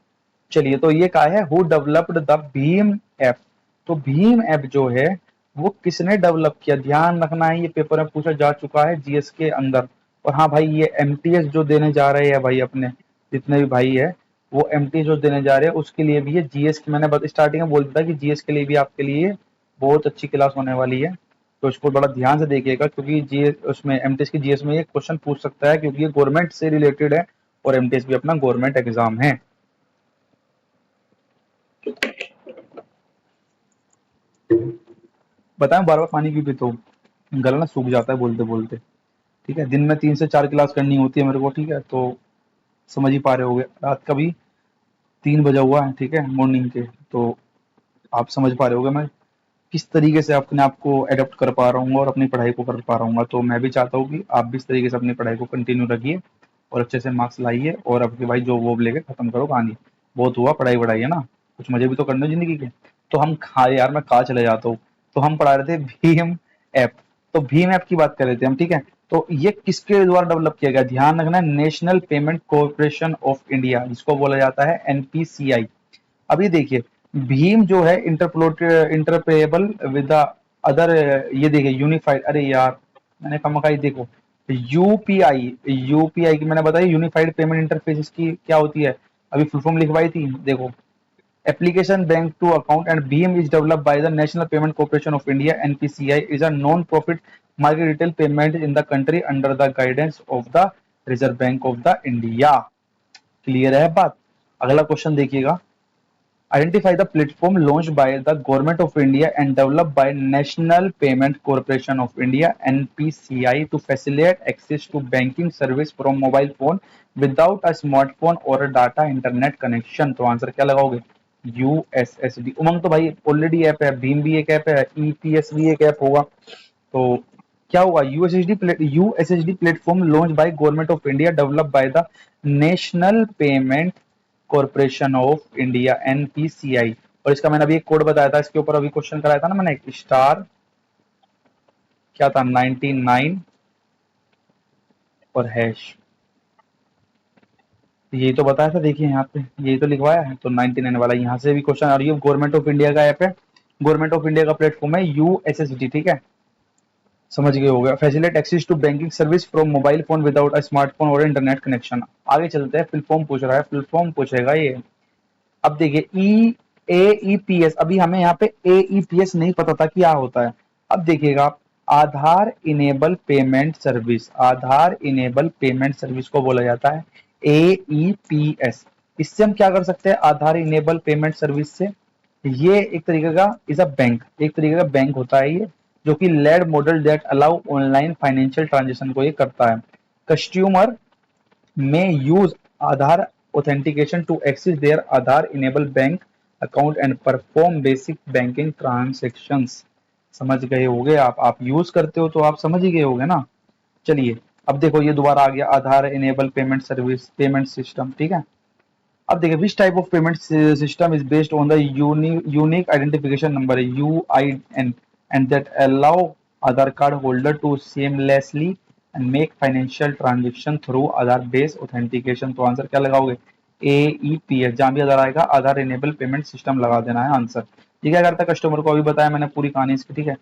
चलिए, तो ये क्या है, who developed the Bhim app. तो भीम ऐप जो है वो किसने डेवलप किया, ध्यान रखना है, ये पेपर में पूछा जा चुका है जीएस के अंदर। और हाँ भाई, ये एमटीएस जो देने जा रहे हैं भाई अपने जितने भी भाई है, वो एमटीएस जो देने जा रहे हैं उसके लिए भी है जीएस की, मैंने स्टार्टिंग में बोल दिया था कि जीएस के लिए भी आपके लिए बहुत अच्छी क्लास होने वाली है, तो इसको बड़ा ध्यान से देखिएगा, क्योंकि जीएस उसमें एमटीएस की जीएस में ये क्वेश्चन पूछ सकता है, क्योंकि ये गवर्नमेंट से रिलेटेड है और एमटीएस भी अपना गवर्नमेंट एग्जाम है। बताएं बार बार पानी क्यों पीता हूँ, गला ना सूख जाता है बोलते बोलते, ठीक है, दिन में 3 से 4 क्लास करनी होती है मेरे को, ठीक है, तो समझ ही पा रहे होगे, रात का भी 3 बजा हुआ है, ठीक है, मॉर्निंग के, तो आप समझ पा रहे होगे मैं किस तरीके से अपने आप को एडप्ट कर पा रहा हूँ और अपनी पढ़ाई को कर पा रहा हूँ। तो मैं भी चाहता हूँ कि आप भी इस तरीके से अपनी पढ़ाई को कंटिन्यू रखिए और अच्छे से मार्क्स लाइए और अब भाई जॉब वॉब लेके खत्म करो कहानी। बहुत हुआ पढ़ाई वढ़ाई, है ना, कुछ मजे भी तो करने जिंदगी के। तो हम खा यार, मैं कहाँ चले जाता हूँ। तो हम पढ़ा रहे थे भीम ऐप। तो भीम ऐप की बात कर रहे थे हम, ठीक है। तो ये किसके द्वारा डेवलप किया गया, ध्यान रखना, national payment corporation of India, जिसको बोला जाता है एनपीसीआई। अब ये देखिए, भीम जो है इंटरपेबल विद द अदर, ये देखिए यूनिफाइड, अरे यार मैंने कहा मकाई, देखो यूपीआई, यूपीआई की मैंने बताया यूनिफाइड पेमेंट इंटरफेस, इसकी क्या होती है, अभी फुल फॉर्म लिखवाई थी, देखो application bank to account, and BHIM is developed by the National Payment Corporation of India. NPCI is a non-profit market retail payment in the country under the guidance of the Reserve Bank of the India. Clear है बात। अगला क्वेश्चन देखिएगा, identify the platform launched by the government of India and developed by National Payment Corporation of India NPCI to facilitate access to banking service from mobile phone without a smartphone or a data internet connection। तो आंसर क्या लगाओगे, यूएसएसडी। उमंग तो भाई ऑलरेडी ऐप है, भीम भी एक ऐप है, ईपीएस भी एक ऐप होगा। तो क्या हुआ, USSD platform launch by government of India, develop by the national payment corporation of India NPCI. और इसका मैंने अभी एक कोड बताया था, इसके ऊपर अभी क्वेश्चन कराया था ना मैंने, स्टार क्या था 99 और हैश, यही तो बताया था, देखिए यहाँ पे यही तो लिखवाया है। तो 99 वाला यहाँ से भी क्वेश्चन, और ये गवर्नमेंट ऑफ इंडिया का ऐप है, गवर्नमेंट ऑफ इंडिया का प्लेटफॉर्म है यूएसएसडी, ठीक है, समझ गए होगा। Facilitate access to banking service from mobile phone without a smartphone और इंटरनेट कनेक्शन। आगे चलते हैं, फुल फॉर्म पूछ रहा है, फुल फॉर्म पूछेगा ये। अब देखिए ई एईपीएस, अभी हमें यहाँ पे एईपीएस नहीं पता था क्या होता है। अब देखिएगा आप, आधार इनेबल पेमेंट सर्विस, आधार इनेबल पेमेंट सर्विस को बोला जाता है एईपीएस। इससे हम क्या कर सकते हैं, आधार इनेबल पेमेंट सर्विस से, ये एक तरीके का इज अ बैंक, एक तरीके का बैंक होता है ये, जो कि led model that allow online financial transaction को ये करता है। Customer may use Aadhaar authentication to access their Aadhaar-enabled bank account and perform basic banking transactions। समझ गए होगे आप यूज करते हो तो आप समझ ही गए होगे ना। चलिए अब देखो ये दोबारा आ गया, Aadhaar enable payment service, payment system, ठीक है। अब देखिए, which type of payment system is based on the unique identification number UIN and that allow Aadhaar card holder to seamlessly and make financial transaction through Aadhaar based authentication. तो आंसर क्या लगाओगे, एईपीएस, जहां भी आधार आएगा आधार इनेबल पेमेंट सिस्टम लगा देना है आंसर। ये क्या करता है, कस्टमर को अभी बताया मैंने पूरी कहानी इसकी, ठीक है।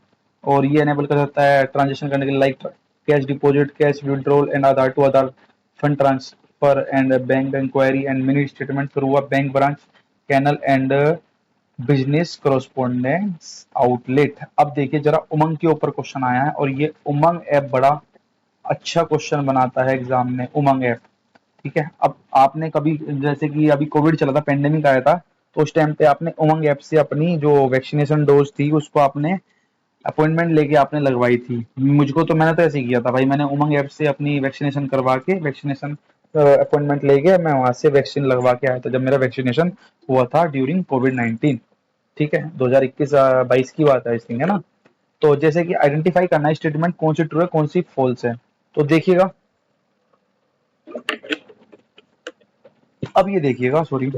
और ये एनेबल कर सकता है ट्रांजेक्शन करने के लिए, like cash deposit, cash withdrawal and Aadhaar to Aadhaar, fund transfer and bank inquiry and mini statement through a bank branch canal and business correspondence outlet. अब देखिए जरा उमंग के ऊपर क्वेश्चन आया है, और ये उमंग ऐप बड़ा अच्छा क्वेश्चन बनाता है एग्जाम में, उमंग ऐप, ठीक है। अब आपने कभी, जैसे कि अभी कोविड चला था, पेंडेमिक आया था, तो उस टाइम पे आपने उमंग ऐप से अपनी जो वैक्सीनेशन डोज थी उसको आपने अपॉइंटमेंट लेके आपने लगवाई थी। मुझको तो, मैंने तो ऐसे ही किया था भाई, मैंने उमंग ऐप से अपनी वैक्सीनेशन करवा के, वैक्सीनेशन अपॉइंटमेंट लेके मैं वहां से वैक्सीन लगवा के आया था, जब मेरा वैक्सीनेशन हुआ था ड्यूरिंग कोविड-19, ठीक है, 2021-22 की बात है, है ना। तो जैसे कि आइडेंटिफाई करना है स्टेटमेंट कौन सी ट्रू है कौन सी फॉल्स है। तो देखिएगा, अब ये देखिएगा, सॉरी,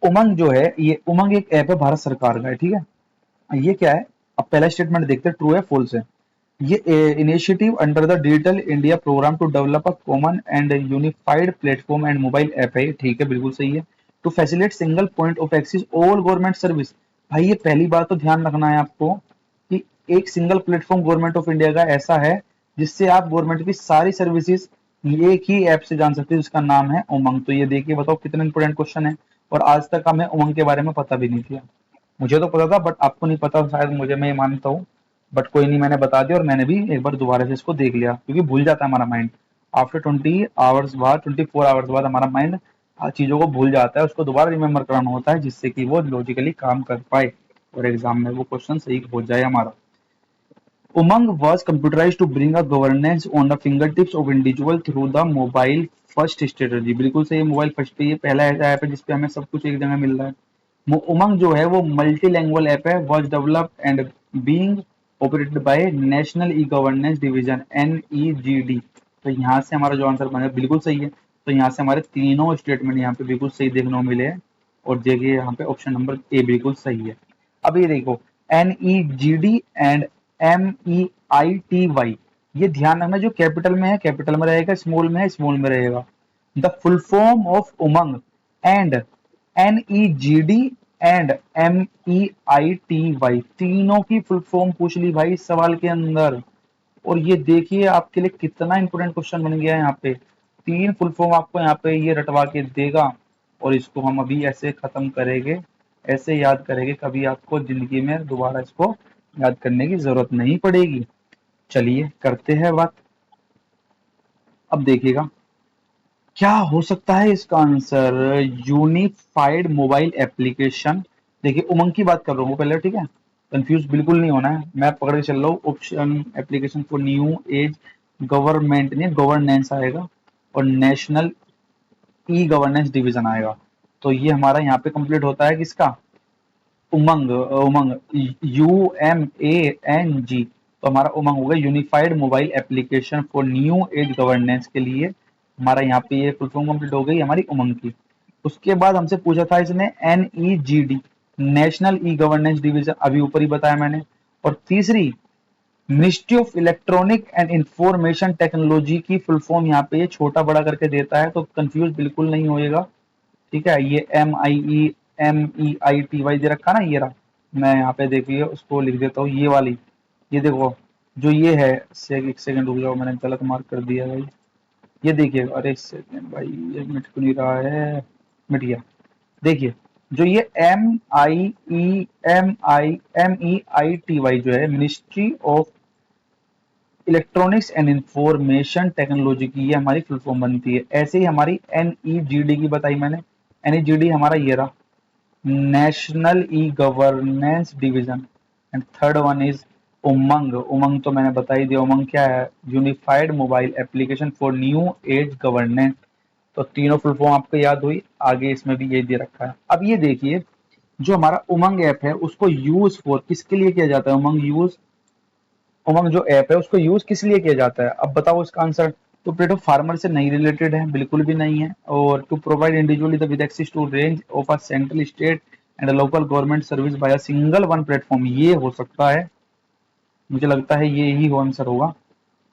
उमंग जो है, ये उमंग एक ऐप है भारत सरकार का है, ठीक है। ये क्या है, अब पहला स्टेटमेंट देखते हैं ट्रू है फॉल्स है। ये initiative under the digital India program to develop a common and unified platform and mobile app है, ठीक है, बिल्कुल सही है। To facilitate single point of access all government service. भाई ये पहली बात तो ध्यान रखना है आपको कि एक single platform government of India का ऐसा है जिससे आप गवर्नमेंट की सारी सर्विसेज एक ही ऐप से जान सकते हैं, जिसका नाम है उमंग। तो ये देखिए, बताओ कितना इंपोर्टेंट क्वेश्चन है, और आज तक हमें उमंग के बारे में पता भी नहीं था। मुझे तो पता था, बट आपको नहीं पता शायद, मुझे, मैं ये मानता हूँ, बट कोई नहीं, मैंने बता दिया, और मैंने भी एक बार दोबारा से इसको देख लिया, क्योंकि भूल जाता है हमारा माइंड आफ्टर 20 आवर्स बाद, 24 आवर्स बाद हमारा माइंड चीजों को भूल जाता है, उसको दोबारा रिमेम्बर कराना होता है, जिससे कि वो लॉजिकली काम कर पाए और एग्जाम में वो क्वेश्चन सही हो जाए हमारा। उमंग was computerized to bring a governance on the fingertips of individual through the mobile first strategy। बिल्कुल सही, मोबाइल फर्स्ट पे ये पहला ऐसा ऐप है जिसपे हमें सब कुछ एक जगह मिल रहा है। उमंग जो है वो मल्टीलैंग्वेज ऐप है, was develop and being operated by national e governance division NEGD। तो यहाँ से हमारा जो आंसर बना बिल्कुल सही है। तो यहाँ से हमारे तीनों स्टेटमेंट यहाँ पे बिल्कुल सही देखने को मिले हैं, और देखिए यहाँ पे ऑप्शन नंबर ए बिल्कुल सही है। अब ये देखो, NEGD एंड MEITY, ये ध्यान रखना, जो कैपिटल में है कैपिटल में रहेगा, स्मॉल में है स्मॉल में रहेगा। The full form of Umang and NEGD and MEITY, तीनों की फुल फॉर्म पूछ ली भाई इस सवाल के अंदर। और ये देखिए आपके लिए कितना इंपोर्टेंट क्वेश्चन बन गया है। यहाँ पे तीन फुल फॉर्म आपको यहाँ पे ये रटवा के देगा, और इसको हम अभी ऐसे खत्म करेंगे, ऐसे याद करेंगे, कभी आपको जिंदगी में दोबारा इसको याद करने की जरूरत नहीं पड़ेगी। चलिए करते हैं बात। अब देखिएगा क्या हो सकता है इसका आंसर। Unified mobile application. देखिए उमंग की बात कर रहा हूँ पहले, ठीक है, कंफ्यूज बिल्कुल नहीं होना है, मैं पकड़ के चल रहा हूँ। Option application for new as government नहीं, गवर्नेंस आएगा, और नेशनल ई गवर्नेंस डिवीजन आएगा। तो ये हमारा यहाँ पे कंप्लीट होता है किसका, उमंग। उमंग UMANG। तो हमारा उमंग हो गया unified mobile application for new age governance के लिए। हमारा यहाँ पे ये फुल फॉर्म कंप्लीट हो गई हमारी उमंग की। उसके बाद हमसे पूछा था इसने NEGD, national e governance division, अभी ऊपर ही बताया मैंने। और तीसरी ministry of electronic and information technology की फुल फॉर्म यहाँ पे ये छोटा बड़ा करके देता है, तो कंफ्यूज बिल्कुल नहीं होएगा। ठीक है, ये MEITY दे रखा ना, ये रहा। मैं यहाँ पे देखिए उसको लिख देता हूँ, ये वाली, ये देखो जो ये है, एक सेकंड रुक जाओ, मैंने गलत मार्क कर दिया भाई। ये देखिए, अरे एक सेकंड भाई, ये मिट क्यों नहीं रहा है, मिट गया। देखिए जो ये MEITY जो है, ministry of electronics and information technology की, ये हमारी फुल फॉर्म बनती है। ऐसे ही हमारी NEGD की बताई मैंने। NEGD हमारा ये रहा, national e governance division. And third one is Umang. Umang तो मैंने बता ही दिया, उमंग क्या है, unified mobile application for new age governance. तो तीनों फुल फॉर्म आपको याद हुई, आगे इसमें भी ये दे रखा है। अब ये देखिए, जो हमारा उमंग ऐप है उसको यूज फॉर किसके लिए किया जाता है, उमंग जो ऐप है उसको यूज किस लिए किया जाता है, अब बताओ इसका आंसर। तो प्लेटो फार्मर से नहीं रिलेटेड है, बिल्कुल भी नहीं है। और to provide individually the with access to range of a central state and local government service by a single one platform, ये हो सकता है। मुझे लगता है ये ही आंसर होगा।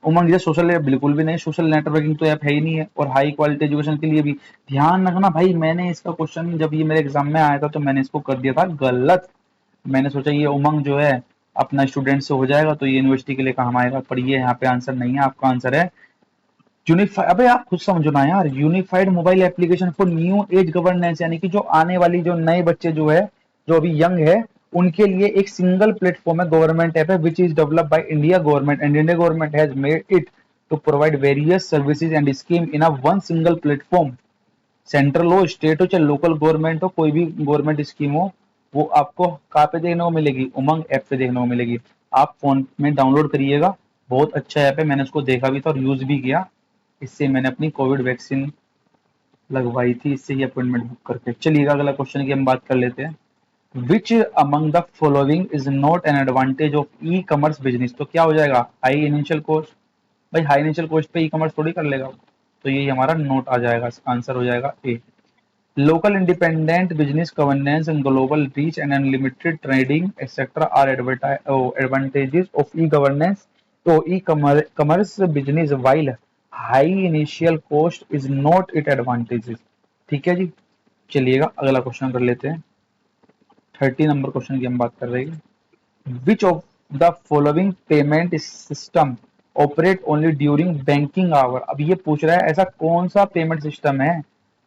उमंग ये सोशल ऐप बिल्कुल भी नहीं, सोशल नेटवर्किंग तो ऐप है ही नहीं है। और हाई क्वालिटी एजुकेशन के लिए भी ध्यान रखना भाई, मैंने इसका क्वेश्चन जब ये मेरे एग्जाम में आया था तो मैंने इसको कर दिया था गलत। मैंने सोचा ये उमंग जो है अपना स्टूडेंट से हो जाएगा तो ये यूनिवर्सिटी के लिए काम आएगा, पर ये यहाँ पे आंसर नहीं है, आपका आंसर है यूनिफाइड। अबे आप खुद समझो ना यार, unified mobile application for new age governance, यानी कि जो आने वाली जो नए बच्चे जो है, जो अभी यंग है, उनके लिए एक सिंगल प्लेटफॉर्म है, गवर्नमेंट ऐप है, which is developed by India government and India government has made it to provide various services and scheme in a one single platform. Central हो, स्टेट हो, चाहे लोकल गवर्नमेंट हो, कोई भी गवर्नमेंट स्कीम हो, वो आपको कहाँ पे देखने को मिलेगी, उमंग ऐप पे देखने को मिलेगी। आप फोन में डाउनलोड करिएगा, बहुत अच्छा ऐप है, मैंने उसको देखा भी था और यूज भी किया। इससे मैंने अपनी कोविड वैक्सीन लगवाई थी, इससे ही अपॉइंटमेंट बुक करके। चलिएगा अगला क्वेश्चन की हम बात कर लेते हैं। Which among the following is not an advantage of E commerce business. तो क्या हो जाएगा, हाई इनिशियल कॉस्ट। भाई हाई इनिशियल कॉस्ट पे ई कॉमर्स थोड़ी कर लेगा, तो यही हमारा नोट आ जाएगा, इसका आंसर हो जाएगा ए। Local independent business governance and global reach and unlimited trading etc. are advantages of e-governance. So e-commerce business while high initial cost is not its advantages. ठीक है जी, चलिएगा अगला क्वेश्चन कर लेते हैं। 30 नंबर क्वेश्चन की हम बात कर रहे हैं। Which of the following payment system operate only during banking hour. अब ये पूछ रहा है ऐसा कौन सा पेमेंट सिस्टम है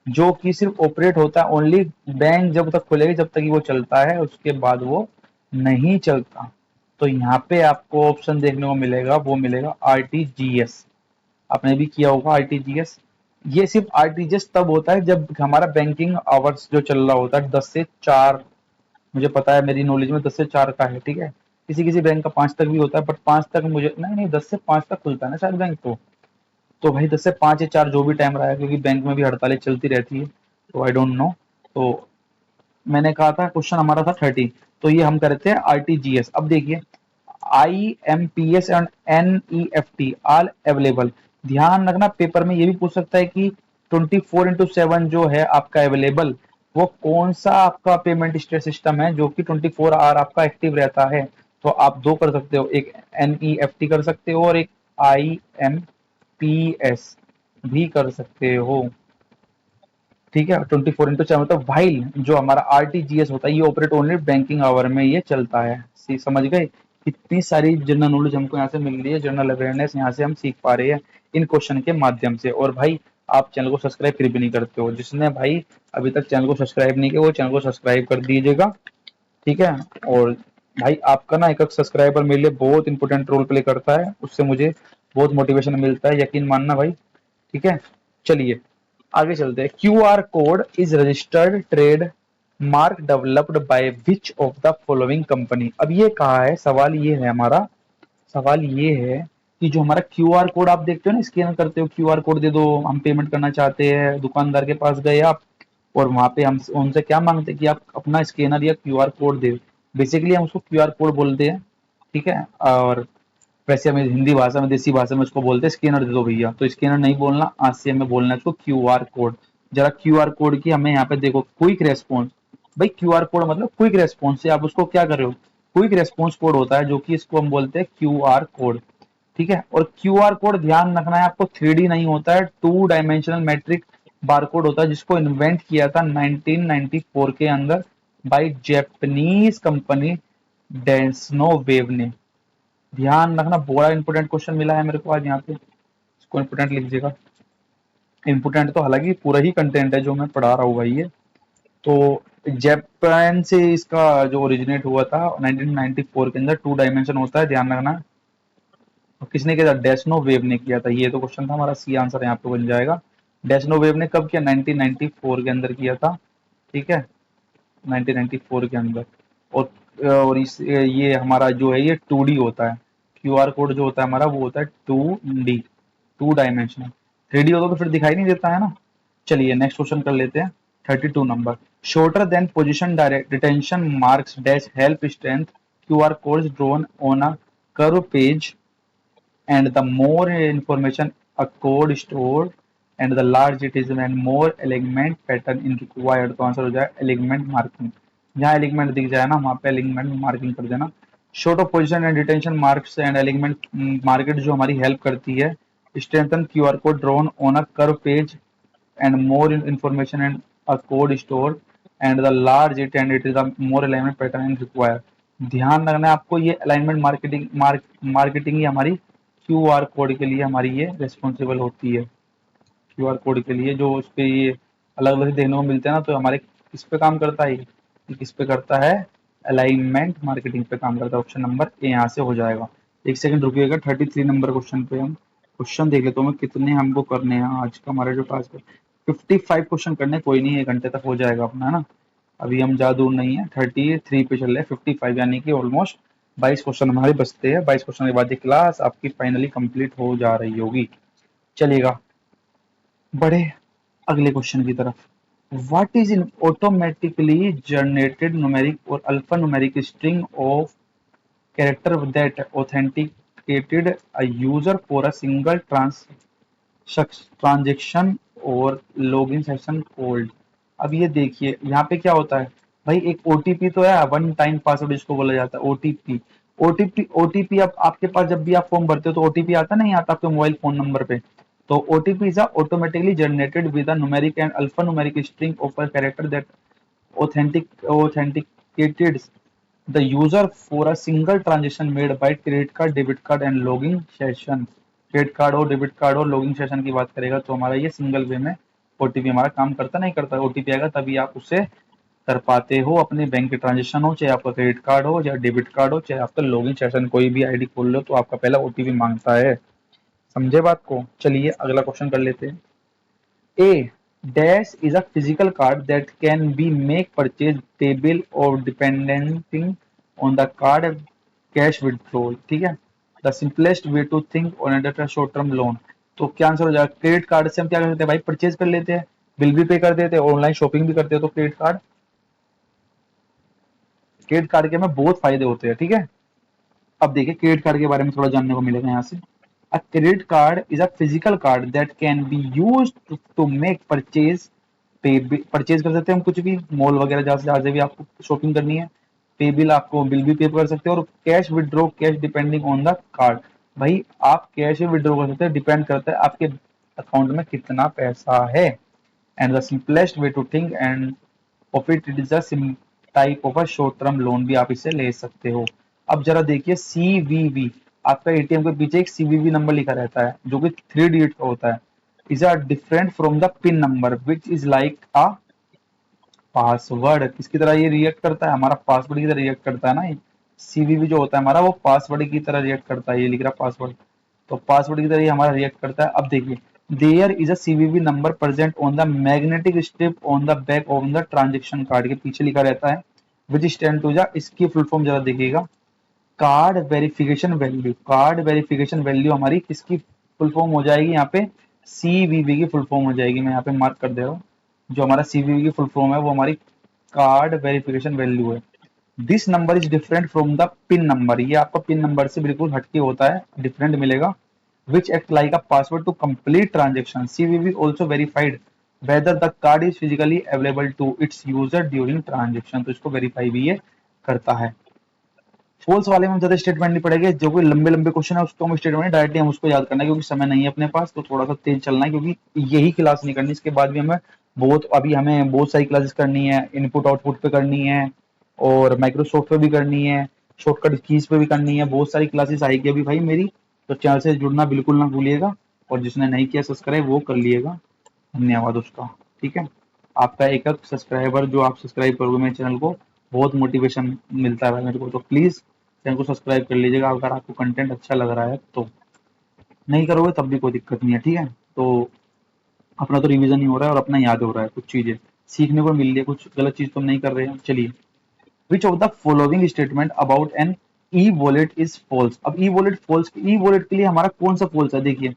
जो कि सिर्फ ऑपरेट होता है ओनली बैंक जब तक खुलेगी जब तक ही वो चलता है, उसके बाद वो नहीं चलता। तो यहाँ पे आपको ऑप्शन देखने को मिलेगा, वो मिलेगा RTGS। आपने भी किया होगा RTGS। ये सिर्फ RTGS तब होता है जब हमारा बैंकिंग आवर्स जो चल रहा होता है 10 से 4। मुझे पता है, मेरी नॉलेज में 10 से 4 का है, ठीक है। किसी किसी बैंक का 5 तक भी होता है, बट 5 तक मुझे नहीं नहीं 10 से 5 तक खुलता है ना शायद बैंक। तो भाई 10 से 5 या 4 जो भी टाइम रहा है, क्योंकि बैंक में भी हड़तालें चलती रहती है, तो आई डोंट नो। तो मैंने कहा था क्वेश्चन हमारा था 30, तो ये हम करते हैं आरटीजीएस। अब देखिए IMPS and NEFT all available. ध्यान रखना पेपर में ये भी पूछ सकता है कि 24/7 जो है आपका अवेलेबल, वो कौन सा आपका पेमेंट स्टेट सिस्टम है जो कि 24 आवर आपका एक्टिव रहता है। तो आप दो कर सकते हो, एक एनईएफटी कर सकते हो और एक आईएमपीएस भी कर सकते हो। ठीक है, 24/7 मतलब वाइल जो हमारा आरटीजीएस होता है ये ऑपरेट ओनली बैंकिंग आवर में ये चलता है। समझ गए, कितनी सारी जनरल नॉलेज हमको यहाँ से मिल रही है, जनरल अवेयरनेस यहाँ से हम सीख पा रहे हैं इन क्वेश्चन के माध्यम से। और भाई आप चैनल को सब्सक्राइब फिर भी नहीं करते हो, जिसने भाई अभी तक चैनल को सब्सक्राइब नहीं किया वो चैनल को सब्सक्राइब कर दीजिएगा। ठीक है, और भाई आपका ना एक सब्सक्राइबर मेरे लिए बहुत इंपॉर्टेंट रोल प्ले करता है, उससे मुझे बहुत मोटिवेशन मिलता है, यकीन मानना भाई। ठीक है, चलिए आगे चलते हैं। Q R code is registered trade mark developed by which of the following company. अब ये कहा है, सवाल ये है हमारा, सवाल ये है कि जो हमारा क्यू आर कोड आप देखते हो ना, स्कैन करते हो, क्यू आर कोड दे दो, हम पेमेंट करना चाहते हैं, दुकानदार के पास गए आप और वहां पे हम उनसे क्या मांगते हैं कि आप अपना स्कैनर या क्यू आर कोड दे। बेसिकली हम उसको क्यू आर कोड बोलते हैं। ठीक है, और वैसे हमें हिंदी भाषा में, देसी भाषा में उसको बोलते हैं स्कैनर दे दो भैया, तो स्कैनर नहीं बोलना, आज से हमें बोलना है इसको क्यू आर कोड। जरा क्यू आर कोड की हमें यहाँ पे देखो, क्विक रेस्पॉन्स। भाई क्यू आर कोड मतलब क्विक रेस्पॉन्स से आप उसको क्या कर रहे हो, क्विक रेस्पॉन्स कोड होता है जो कि इसको हम बोलते हैं क्यू आर कोड। ठीक है, और क्यू आर कोड ध्यान रखना है आपको 3D नहीं होता है, 2 डायमेंशनल मैट्रिक बारकोड होता है, जिसको इन्वेंट किया था 1994 के अंदर बाय जापानीज कंपनी डेस्नो वेव ने। ध्यान रखना, बड़ा इंपोर्टेंट क्वेश्चन मिला है मेरे को आज यहाँ पे, इसको इंपोर्टेंट लिख दीजिएगा। इंपोर्टेंट तो हालांकि पूरा ही कंटेंट है जो मैं पढ़ा रहा हूँ भाई ये तो। जापान से इसका जो ओरिजिनेट हुआ था 1994 के अंदर, 2 डायमेंशन होता है, ध्यान रखना। और किसने किया था, डेस्नो वेव ने किया था, ये तो क्वेश्चन था हमारा, सी आंसर यहाँ पे बन जाएगा। डेस्नो वेव ने कब किया, 1994 के अंदर किया था। ठीक है, 1994 के अंदर। और इस ये हमारा जो है ये 2D होता है, क्यू आर कोड जो होता है हमारा वो होता है 2D, 2 डायमेंशनल। 3D होता तो फिर दिखाई नहीं देता है ना। चलिए नेक्स्ट क्वेश्चन कर लेते हैं। 32 number, shorter than position direct detention marks dash help strength Q R code drone on a curve page and the more information a code stored and the large it is and more element pattern in required। तो आंसर हो जाए एलिगमेंट मार्किंग। जहाँ एलिगमेंट दिख जाए ना वहां पे एलिगमेंट मार्किंग कर देना। Short of position and detention marks and alignment market जो हमारी हेल्प करती है, strengthen Q R code drawn on a curve page and more information and a code stored and the large it and it is the more alignment pattern is required। ध्यान रखना है आपको, ये अलाइनमेंट मार्केटिंग ही हमारी क्यू आर कोड के लिए हमारी ये रिस्पॉन्सिबल होती है। क्यू आर कोड के लिए जो उस पे ये अलग अलग देखने को मिलते हैं ना, तो हमारे किस पे काम करता है, ये किस पे करता है, अलाइनमेंट मार्केटिंग पे काम करता है। ऑप्शन नंबर ए यहाँ से हो जाएगा। एक सेकंड रुकिएगा, 33 नंबर क्वेश्चन पे हम क्वेश्चन देख लेते हैं कितने हमको करने हैं आज का हमारे जो टास्क है। 55 क्वेश्चन करने, कोई नहीं 1 घंटे तक हो जाएगा अपना, है ना। अभी हम ज्यादा दूर नहीं है, 33 पे चल रहे हैं, 55 यानी कि ऑलमोस्ट 22 क्वेश्चन हमारे बचते हैं। 22 क्वेश्चन के बाद ये क्लास आपकी फाइनली कंप्लीट हो जा रही होगी। चलिएगा बढ़े अगले क्वेश्चन की तरफ। What is an automatically generated numeric or alpha numeric string of character that authenticated a user for a single transaction or login session called. अब ये देखिए यहाँ पे क्या होता है भाई, एक ओटीपी तो है, वन टाइम पासवर्ड इसको बोला जाता है ओटीपी। ओटीपी अब आपके पास जब भी आप फॉर्म भरते हो तो ओटीपी आता नहीं आता आपके मोबाइल फोन नंबर पे। तो OTP is automatically generated with a numeric and alpha numeric string of a character that authenticated the user for a single transaction made by credit card, debit card and logging session। Credit card or debit card और लॉगिंग सेशन की बात करेगा तो हमारा ये सिंगल वे में ओटीपी हमारा काम करता नहीं करता। ओटीपी आएगा तभी आप उससे कर पाते हो अपने बैंक के ट्रांजेक्शन हो, चाहे आपका क्रेडिट कार्ड हो या डेबिट कार्ड हो, चाहे आपका लॉगिन सेशन कोई भी आईडी खोल लो तो आपका पहला ओटीपी मांगता है। समझे बात को। चलिए अगला क्वेश्चन कर लेते हैं। A dash is a physical card that can be make purchase payable or depending on the card cash withdrawal। ठीक है, the simplest way to think on a short term loan। तो क्या आंसर हो जाएगा, क्रेडिट कार्ड से हम क्या करते हैं भाई, परचेज कर लेते हैं, बिल भी पे कर देते हैं, ऑनलाइन शॉपिंग भी करते हैं, तो क्रेडिट कार्ड। क्रेडिट कार्ड के हमें बहुत फायदे होते हैं, ठीक है। अब देखिए क्रेडिट कार्ड के बारे में थोड़ा जानने को मिलेगा यहाँ से। A credit card is a physical card that can be use to make purchase. पे परचेज कर सकते हैं हम कुछ भी, मॉल वगैरह जहाँ से भी आपको शॉपिंग करनी है। पे बिल, आपको बिल भी पे कर सकते हैं। और cash withdraw, cash depending on the card. भाई आप कैश भी विड्रॉ कर सकते हैं, डिपेंड करता है आपके अकाउंट में कितना पैसा है। And the simplest way to think and of it, it is a type of a short term loan भी आप इसे ले सकते हो। अब जरा देखिए सीवीवी, आपका एटीएम के पीछे एक सीवीवी नंबर लिखा रहता है जो कि 3 डिजिट का होता है। Is are different from the PIN number which is like a password. किसकी तरह ये रिएक्ट करता है, हमारा पासवर्ड की तरह रिएक्ट करता है ना। सीवीवी जो होता है हमारा, वो पासवर्ड की तरह रिएक्ट करता है। ये लिख रहा पासवर्ड, तो पासवर्ड की तरह ये हमारा रिएक्ट करता है। अब देखिए, there is a CVV number present on the magnetic strip on the back of the transaction card, के पीछे लिखा रहता है विच स्टैंड टू जा। इसकी फुल फॉर्म जरा देखिएगा, card verification value. Card verification value हमारी किसकी फुल फॉर्म हो जाएगी, यहाँ पे सीवीवी की फुल फॉर्म हो जाएगी। मैं यहाँ पे मार्क कर दे रहा हूँ, जो हमारा सीवीवी की फुल फॉर्म है वो हमारी कार्ड वेरिफिकेशन वैल्यू है। This number is different from the PIN number, ये आपका पिन नंबर से बिल्कुल हटके होता है, डिफरेंट मिलेगा। Which act like a password to complete transaction. CVV also verified whether the card is physically available to its user during transaction, तो इसको वेरीफाई भी ये करता है। फॉल्स वाले में हम ज्यादा स्टेटमेंट नहीं पड़ेंगे, जो कोई लंबे लंबे क्वेश्चन है उसको हम स्टेटमेंट डायरेक्टली हम उसको याद करना है, क्योंकि समय नहीं है अपने पास, तो थोड़ा सा तेज चलना है, क्योंकि यही क्लास नहीं करनी, इसके बाद भी हमें बहुत, अभी हमें बहुत सारी क्लासेस करनी है। इनपुट आउटपुट पे करनी है, और माइक्रोसॉफ्ट पे भी करनी है, शॉर्टकट कीज पे भी करनी है। बहुत सारी क्लासेस आएगी अभी भाई मेरी, तो चैनल से जुड़ना बिल्कुल ना भूलिएगा। और जिसने नहीं किया सब्सक्राइब वो कर लिएगा, धन्यवाद उसका। ठीक है, आपका एक एक सब्सक्राइबर जो आप सब्सक्राइब करोगे मेरे चैनल को, बहुत मोटिवेशन मिलता है भाई मेरे को। तो प्लीज चैनल को सब्सक्राइब कर लीजिएगा अगर आपको कंटेंट अच्छा लग रहा है तो। नहीं करोगे तब भी कोई दिक्कत नहीं है, ठीक है। तो अपना तो रिवीजन ही हो रहा है और अपना याद हो रहा है, कुछ चीजें सीखने को मिल रही है, कुछ गलत चीज तो हम नहीं कर रहे हैं। चलिए, which of the following statement about an e wallet is false. अब e wallet false, e wallet के लिए हमारा कौन सा फॉल्स है, देखिए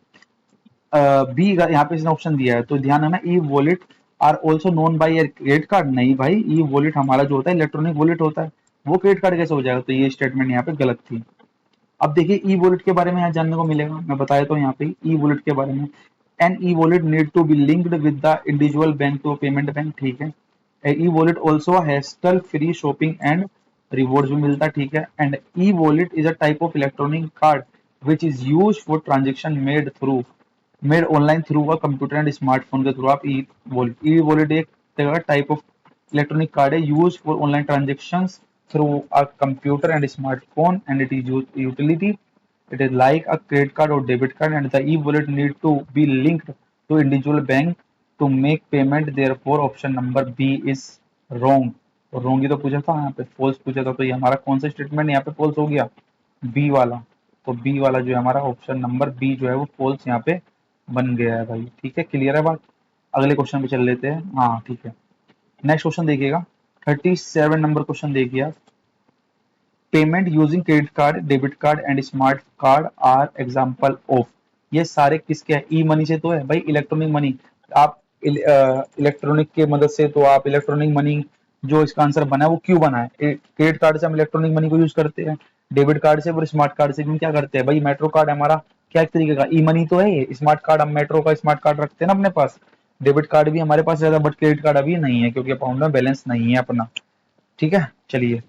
बी यहाँ पे इसने ऑप्शन दिया है, तो ध्यान है ना, e wallet are also known by your credit card. नहीं भाई, ई वॉलेट हमारा जो होता है इलेक्ट्रॉनिक वॉलेट होता है, वो क्रेडिट कार्ड कैसे हो जाएगा, तो ये स्टेटमेंट यहाँ पे गलत थी। अब देखिए ई वॉलेट के बारे में यहाँ जानने को मिलेगा, मैं बताया तो यहाँ पे ई वॉलेट के बारे में। An e wallet need to be linked with the individual bank to payment bank, ठीक है। E wallet also hassle free shopping and rewards भी मिलता है, ठीक है। And e wallet is a type of electronic card which is use for transaction made online through a computer and smartphone के थ्रू आप ई वॉलेट एक टाइप ऑफ इलेक्ट्रॉनिक कार्ड है use for online transaction through a computer and smartphone and it is utility. It is like a credit card or debit card and the e wallet need to be linked to individual bank to make payment. Therefore option number B is wrong. और रॉन्ग ही तो पूछा था यहाँ पे, फॉल्स पूछा था, तो ये हमारा कौन सा स्टेटमेंट यहाँ पे फॉल्स हो गया, बी वाला। तो बी वाला जो है हमारा ऑप्शन नंबर बी जो है वो फॉल्स यहाँ पे बन गया है भाई। ठीक है, क्लियर है बात। अगले क्वेश्चन पे चल लेते हैं, हाँ ठीक है। नेक्स्ट क्वेश्चन देखिएगा, 37 नंबर क्वेश्चन देखिए आप। Payment using credit card, debit card and smart card are example of. ये सारे किसके हैं, ई मनी से तो है भाई, इलेक्ट्रॉनिक मनी। आप इलेक्ट्रॉनिक के मदद से, तो आप इलेक्ट्रॉनिक मनी जो इसका आंसर बना है वो क्यों बना है, क्रेडिट कार्ड से हम इलेक्ट्रॉनिक मनी को यूज करते हैं, डेबिट कार्ड से और स्मार्ट कार्ड से हम क्या करते हैं भाई, मेट्रो कार्ड हमारा क्या एक तरीके का ई मनी तो है ये। स्मार्ट कार्ड हम मेट्रो का स्मार्ट कार्ड रखते हैं ना अपने पास। डेबिट कार्ड भी हमारे पास ज्यादा, बट क्रेडिट कार्ड अभी नहीं है क्योंकि अकाउंट में बैलेंस नहीं है अपना। ठीक है, चलिए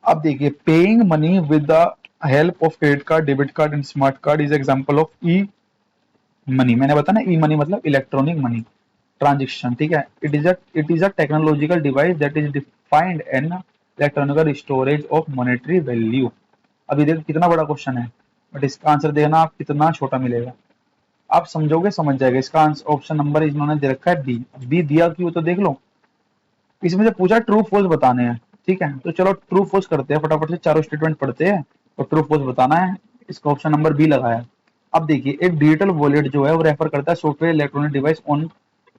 अब देखिए, paying money with the help of credit card, debit card and smart card is example of e money. मैंने बताया ना, ई मनी मतलब इलेक्ट्रॉनिक मनी ट्रांजेक्शन, ठीक है। It is a technological device that is defined an electronical storage of monetary value. अभी देखो कितना बड़ा क्वेश्चन है, बट इसका आंसर देना आप कितना छोटा मिलेगा, आप समझोगे समझ जाएगा। इसका ऑप्शन नंबर इन्होंने दे रखा है बी। बी दिया क्यों, तो देख लो, इसमें से पूछा ट्रू फॉल्स बताने हैं, ठीक है। तो चलो ट्रू फॉल्स करते हैं, फटाफट से चारों स्टेटमेंट पढ़ते हैं और ट्रू फॉल्स बताना है। इसका ऑप्शन नंबर बी लगाया। अब देखिए, एक डिजिटल वॉलेट जो है वो रेफर करता है software electronic device on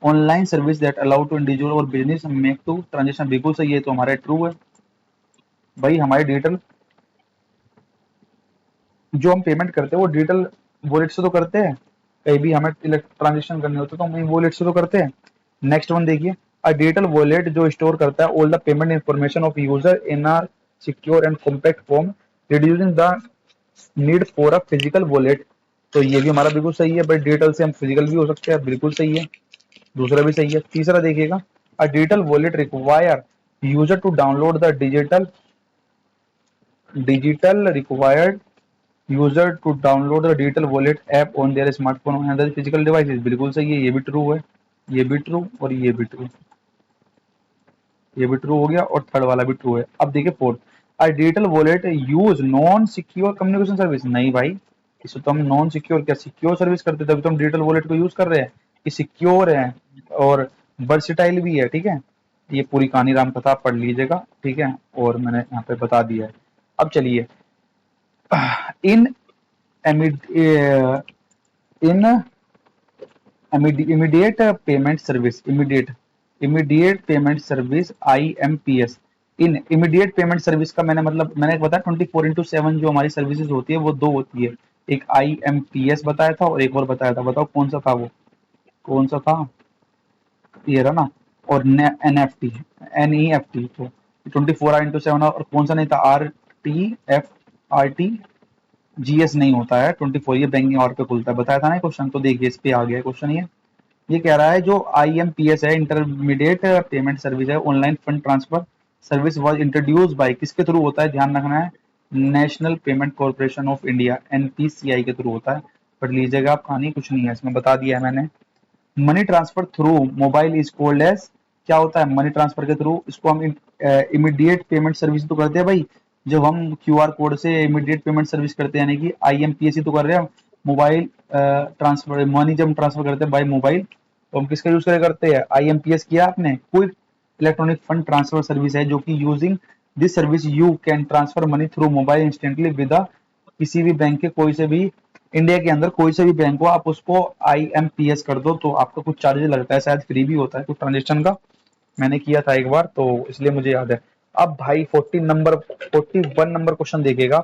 online service that allow to individual और बिजनेस मेक टू ट्रांजेक्शन। बिल्कुल सही है, तो हमारा ट्रू है भाई। हमारे डिजिटल जो हम पेमेंट करते हैं वो डिजिटल वॉलेट से तो करते हैं, कहीं भी हमें ट्रांजेक्शन करने होते तो हम वॉलेट से तो करते हैं। नेक्स्ट वन देखिए, अ डिजिटल वॉलेट जो स्टोर करता है all the payment information of user in a secure and compact form, reducing the need for a physical wallet. तो ये भी हमारा बिल्कुल सही है भाई, डिजिटल से हम फिजिकल भी हो सकते हैं, बिल्कुल सही है। दूसरा भी सही है। तीसरा देखिएगा, a digital wallet require user to download the digital required user to download the digital wallet app on their smartphone and other physical devices, बिल्कुल सही है, ये भी ट्रू है, ये भी ट्रू और ये भी ट्रू, ये भी ट्रू हो गया और थर्ड वाला भी ट्रू है। अब देखिए फोर्थ, अ digital wallet use non secure communication service, नहीं भाई, इसे तो हम नॉन सिक्योर क्या सिक्योर सर्विस करते तभी तो हम डिजिटल वॉलेट को यूज कर रहे हैं, कि सिक्योर है और वर्सिटाइल भी है, ठीक है। ये पूरी कहानी राम कथा आप पढ़ लीजिएगा, ठीक है, और मैंने यहाँ पे बता दिया है। अब चलिए, in in immediate payment service, immediate payment service IMPS, in immediate payment service का मैंने मतलब मैंने बताया 24/7 जो हमारी सर्विसेज होती है वो दो होती है, एक IMPS बताया था और एक और बताया था, बताओ कौन सा था वो, कौन सा था, ये रहा ना, और NEFT, तो 24/7 और कौन सा नहीं था, RTGS नहीं होता है 24, ये बैंकिंग आवर पे खुलता है, बताया था ना क्वेश्चन। तो देखिए इस पे आ गया क्वेश्चन, ये कह रहा है जो IMPS है, इंटरमीडिएट पेमेंट सर्विस है, online fund transfer service was introduce by, किसके थ्रू होता है, ध्यान रखना है, national payment corporation of India NPCI के थ्रू होता है। पढ़ लीजिएगा आप, कहानी कुछ नहीं है इसमें, बता दिया है मैंने। Money transfer through mobile is called as, क्या होता है मनी ट्रांसफर के थ्रू, इसको हम इमीडिएट पेमेंट सर्विस तो करते हैं भाई, जब हम QR कोड से इमीडिएट पेमेंट सर्विस करते हैं, यानी कि IMPS ही तो कर रहे हैं, मोबाइल ट्रांसफर, मनी जब हम ट्रांसफर करते हैं बाय मोबाइल, तो हम किसका यूज करते हैं, IMPS किया आपने, quick electronic fund transfer service है, जो कि using this service you can transfer money through mobile instantly with किसी भी बैंक के कोई से भी, इंडिया के अंदर कोई से भी बैंक हो, आप उसको IMPS कर दो तो आपका कुछ चार्जेस लगता है, शायद फ्री भी होता है कुछ ट्रांजेक्शन का, मैंने किया था एक बार तो इसलिए मुझे याद है। अब भाई 41 नंबर क्वेश्चन देखिएगा,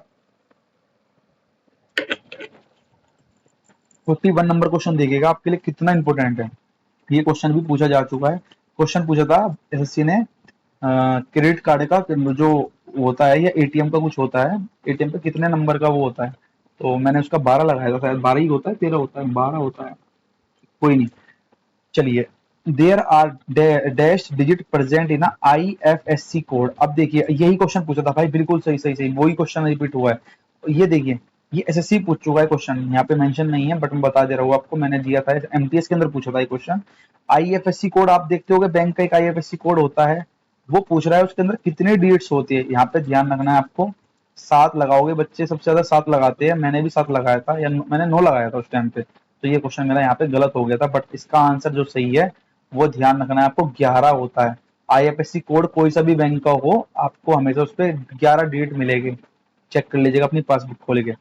41 नंबर क्वेश्चन देखिएगा, आपके लिए कितना इंपॉर्टेंट है। ये क्वेश्चन भी पूछा जा चुका है, क्वेश्चन पूछा था SSC ने, क्रेडिट कार्ड का जो होता है या ATM का कुछ होता है, ATM पे कितने नंबर का वो होता है, तो मैंने उसका 12 लगाया था, शायद 12 ही होता है, 13 होता है, 12 होता है, कोई नहीं। चलिए, there are dash digit present in IFSC code, अब देखिए यही क्वेश्चन पूछा था भाई, बिल्कुल सही सही सही, वही क्वेश्चन रिपीट हुआ है। ये देखिए, ये SSC पूछ चुका है क्वेश्चन, यहाँ पे मेंशन नहीं है बट मैं बता दे रहा हूँ आपको, मैंने दिया था MTS के अंदर पूछा था ये क्वेश्चन। IFSC कोड आप देखते होगे, बैंक का एक IFSC कोड होता है, वो पूछ रहा है उसके अंदर कितने डिजिट्स होती है, यहाँ पे ध्यान रखना है आपको, 7 लगाओगे, बच्चे सबसे ज्यादा 7 लगाते हैं, मैंने भी 7 लगाया था, या मैंने 9 लगाया था उस टाइम पे, तो ये क्वेश्चन मेरा यहाँ पे गलत हो गया था, बट इसका आंसर जो सही है वो ध्यान रखना है आपको, 11 होता है। IFSC कोड कोई सा भी बैंक का हो, आपको हमेशा उस पर 11 डिजिट मिलेगी, चेक कर लीजिएगा अपनी पासबुक खोल के।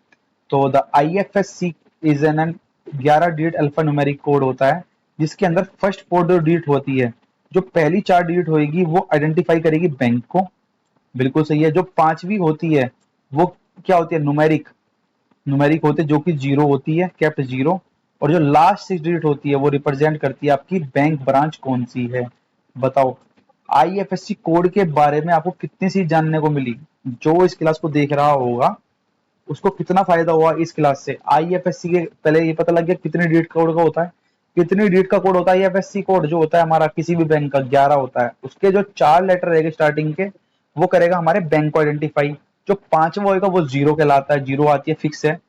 तो the IFSC is an 11 digit alpha numeric code होता है, जिसके अंदर फर्स्ट 4 डिजिट होती है, जो पहली 4 डिजिट होगी वो आइडेंटिफाई करेगी बैंक को, बिल्कुल सही है। जो पांचवी होती है वो क्या होती है, न्यूमेरिक, न्यूमेरिक होते जो कि जीरो होती है, कैप्ट जीरो, और जो लास्ट 6 डिजिट होती है वो रिप्रेजेंट करती है आपकी बैंक ब्रांच कौन सी है। बताओ, IFSC कोड के बारे में आपको कितनी चीज जानने को मिली, जो इस क्लास को देख रहा होगा उसको कितना फायदा हुआ इस क्लास से। IFSC के पहले ये पता लग गया कितने डिजिट कोड का होता है, कितनी डिजिट का कोड होता है IFSC कोड, जो होता है हमारा किसी भी बैंक का 11 होता है, उसके जो 4 लेटर रहेंगे स्टार्टिंग के वो करेगा हमारे बैंक को आइडेंटिफाई, जो पांचवा होगा वो जीरो कहलाता है, जीरो आती है फिक्स है,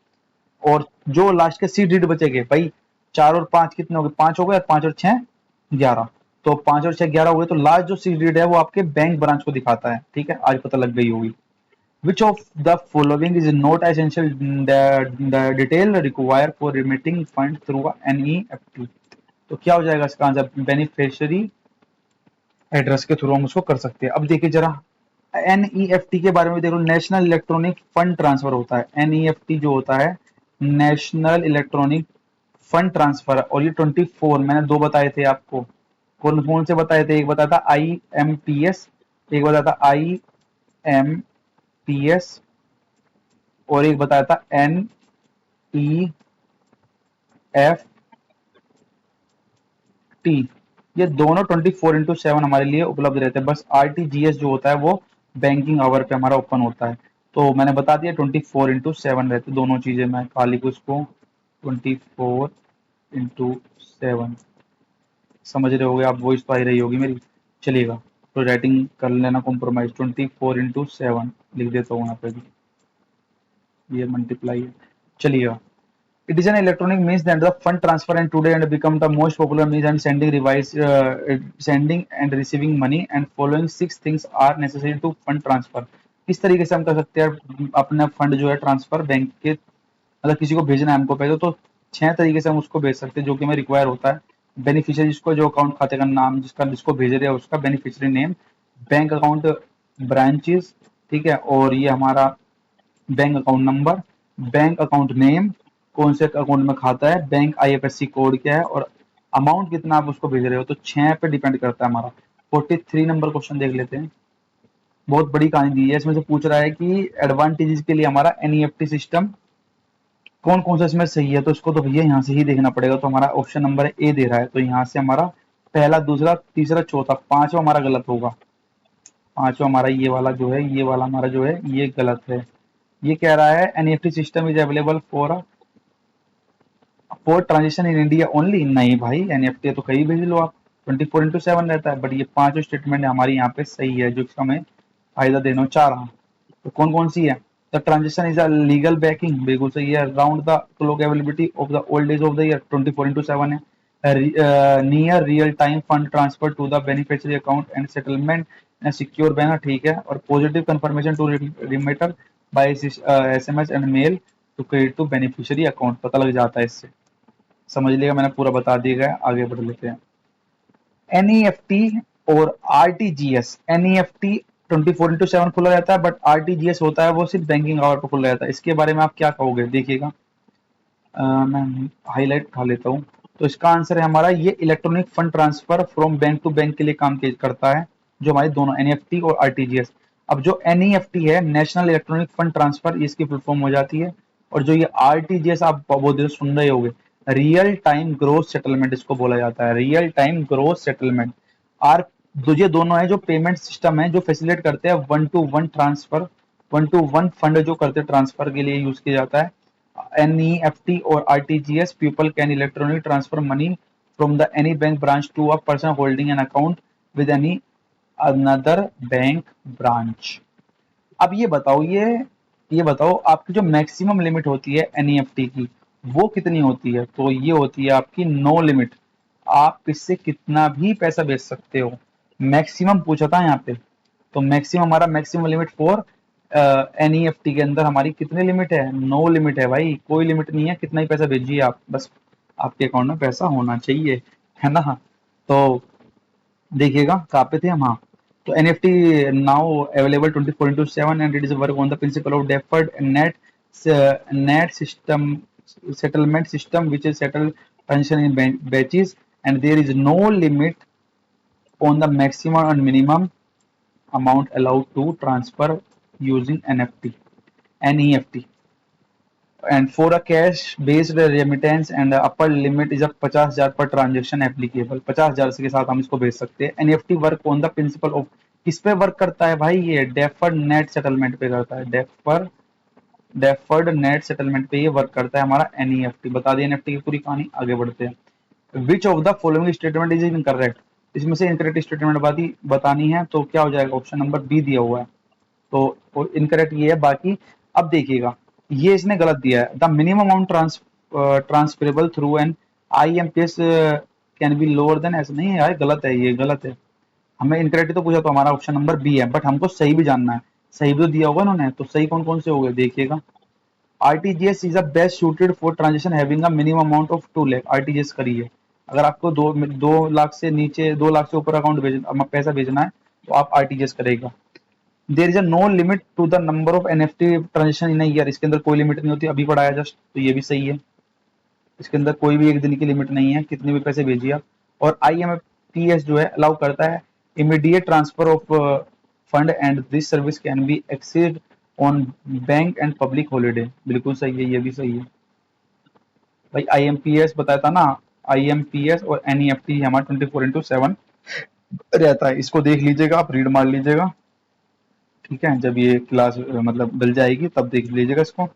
और जो लास्ट के 6 डिजिट बचेंगे भाई, 4 और 5 कितने हो गए, 5 हो गए, 5 और 6 11, तो 5 और 6 11 हो गए, तो लास्ट जो 6 डिजिट है वो आपके बैंक ब्रांच को दिखाता है, ठीक है, आज पता लग गई होगी। Which of the following is not essential, the detail required for remitting fund through NEFT, तो क्या हो जाएगा इसका आंसर, बेनिफिशियरी एड्रेस के थ्रू हम उसको कर सकते हैं। अब देखिए जरा NEFT के बारे में देखो, नेशनल इलेक्ट्रॉनिक फंड ट्रांसफर होता है, NEFT जो होता है नेशनल इलेक्ट्रॉनिक फंड ट्रांसफर, और ये 24 मैंने दो बताए थे आपको, कौन कौन से बताए थे, एक बताया था IMPS, एक बताया था IMPS, और एक बताया था NEFT, ये दोनों 24/7 हमारे लिए उपलब्ध रहते हैं। बस आरटीजीएस जो होता है वो बैंकिंग आवर पे हमारा ओपन होता है। तो मैंने बता दिया 24/7 रहते दोनों चीजें। मैं खाली को इसको 24/7 समझ रहे होगे आप, वॉइस तो आ ही रही होगी मेरी, चलिएगा। तो राइटिंग कर लेना कॉम्प्रोमाइज, 24/7 लिख देता हूँ यहाँ पे भी, ये मल्टीप्लाई है। चलिएगा। It is an electronic means that the fund transfer and today and become the most popular means and sending and receiving money and following six things are necessary to fund transfer। किस तरीके से हम कर सकते हैं अपना फंड जो है ट्रांसफर बैंक के, मतलब किसी को भेजना है हमको पहले, तो 6 तरीके से हम उसको भेज सकते हैं जो कि हमें रिक्वायर होता है। बेनिफिशियरी जिसको, जो अकाउंट खाते का नाम जिसका जिसको भेज रहे हैं उसका beneficiary name, bank account branches, ठीक है, और ये हमारा bank account number, bank account name, कौन से अकाउंट में खाता है, बैंक आईएफएससी कोड क्या है, और अमाउंट कितना आप उसको भेज रहे हो। तो 6 पे डिपेंड करता है हमारा। 43 नंबर क्वेश्चन देख लेते हैं। बहुत बड़ी कहानी दी है, इसमें से पूछ रहा है कि एडवांटेजेस के लिए हमारा एनईएफटी सिस्टम कौन कौन सा इसमें सही है। तो इसको तो भैया यहाँ से ही देखना पड़ेगा। तो हमारा ऑप्शन नंबर ए दे रहा है, तो यहाँ से हमारा पहला, दूसरा, तीसरा, चौथा, पांचवा हमारा गलत होगा। पांचवा हमारा ये वाला जो है, ये वाला हमारा जो है ये गलत है। ये कह रहा है NEFT system is available for transaction in India only. नहीं भाई, एनईएफटी तो कहीं भेज लो आप, 24/7 रहता है। बट ये पांचों स्टेटमेंट हमारी यहाँ पे सही है, जो हमें फायदा देना चाह रहा। तो कौन कौन सी है? The transaction is a legal backing, बिल्कुल सही है। Round the clock availability of the all days of the year, 24/7 है। Near real time fund transfer to the beneficiary account and settlement in secure bank, ठीक है। और positive confirmation to remitter by SMS and mail to credit to beneficiary account, पता लग जाता है इससे। समझ लिएगा, मैंने पूरा बता दिया गया। आगे बढ़ लेते हैं। एनईएफटी और आरटीजीएस। एनईएफटी 24/7 खुला रहता है, बट आरटीजीएस होता है वो सिर्फ बैंकिंग आवर पर खुला रहता है। इसके बारे में आप क्या कहोगे, देखिएगा। मैं हाईलाइट खा लेता हूँ। तो इसका आंसर है हमारा, ये electronic fund transfer from bank to bank के लिए काम करता है, जो हमारे दोनों एनईएफटी और आरटीजीएस। अब जो एनईएफटी है, नेशनल इलेक्ट्रॉनिक फंड ट्रांसफर, इसकी फुल फॉर्म हो जाती है। और जो ये आरटीजीएस आप बहुत देर सुन रहे होगे, रियल टाइम ग्रोस सेटलमेंट इसको बोला जाता है। Real time gross settlement. आर ये दोनों है जो पेमेंट सिस्टम है जो फैसिलिटेट करते हैं one two one transfer, one two one fund जो करते हैं ट्रांसफर के लिए यूज किया जाता है। एनईएफटी और RTGS, people can electronic transfer money from the any bank branch to a person holding an account with any another bank branch. अब ये बताओ आपकी जो मैक्सिमम लिमिट होती है एनईएफटी की, वो कितनी होती है? तो ये होती है आपकी नो लिमिट। आप इससे कितना भी पैसा भेज सकते हो। मैक्सिमम पूछा था यहाँ पे, तो मैक्सिमम हमारा मैक्सिमम लिमिट फॉर एनईएफटी के अंदर हमारी कितनी लिमिट है? नो लिमिट है भाई, कोई लिमिट नहीं है, कितना ही पैसा भेजिए आप, बस आपके अकाउंट में पैसा होना चाहिए, है ना। तो देखिएगा कहाँ पे थे हम। हाँ, तो NFT now available 24/7 and it is work on the principle of deferred net system settlement system which is settle transaction in batches and there is no limit on the maximum and minimum amount allowed to transfer using NEFT and for a cash based remittance and the upper limit is a 50,000 per transaction applicable। 50,000 के साथ हम इसको भेज सकते हैं। NEFT work on the principle of, किस पे वर्क करता है भाई? ये डेफर्ड नेट सेटलमेंट पे करता है। डेफर्ड नेट सेटलमेंट पे ये वर्क करता है हमारा एनईएफटी। बता दिया एनईएफटी की पूरी कहानी, आगे बढ़ते हैं। Which of the following statement is incorrect, इसमें से इनकरेक्ट स्टेटमेंट बतानी है, तो क्या हो जाएगा? ऑप्शन नंबर बी दिया हुआ है, तो इनकरेक्ट ये है। बाकी अब देखिएगा, ये इसने गलत दिया है। The minimum amount transferable through an IMPS can be lower than, ऐसा नहीं है यार, गलत है, ये गलत है। हमें इनकरेक्ट तो पूछा, तो हमारा ऑप्शन नंबर बी है, बट हमको सही भी जानना है। सही भी तो दिया होगा उन्होंने, तो सही कौन कौन से हो गए देखिएगा। RTGS is a best suited for transaction having a minimum amount of 2 lakh. RTGS करिए, अगर आपको 2 लाख से नीचे, 2 लाख से ऊपर अकाउंट पैसा भेजना है, तो आप आरटीजीएस करेगा। There is a no limit to the number of NFT transaction in year, इसके अंदर कोई लिमिट नहीं होती, अभी पढ़ाया जस्ट, तो ये भी सही है। इसके अंदर कोई भी एक दिन की लिमिट नहीं है, कितने भी पैसे भेजिए आप। और आईएमपीएस जो है अलाउ करता है immediate transfer of fund and this service can B accessed on bank and public holiday, बिल्कुल सही है, ये भी सही है भाई। आईएमपीएस बताया था ना, IMPS और NEFT हमारा 24/7 रहता है। इसको देख लीजिएगा, आप रीड मार लीजिएगा, ठीक है। जब ये क्लास मतलब डल जाएगी तब देख लीजिएगा इसको,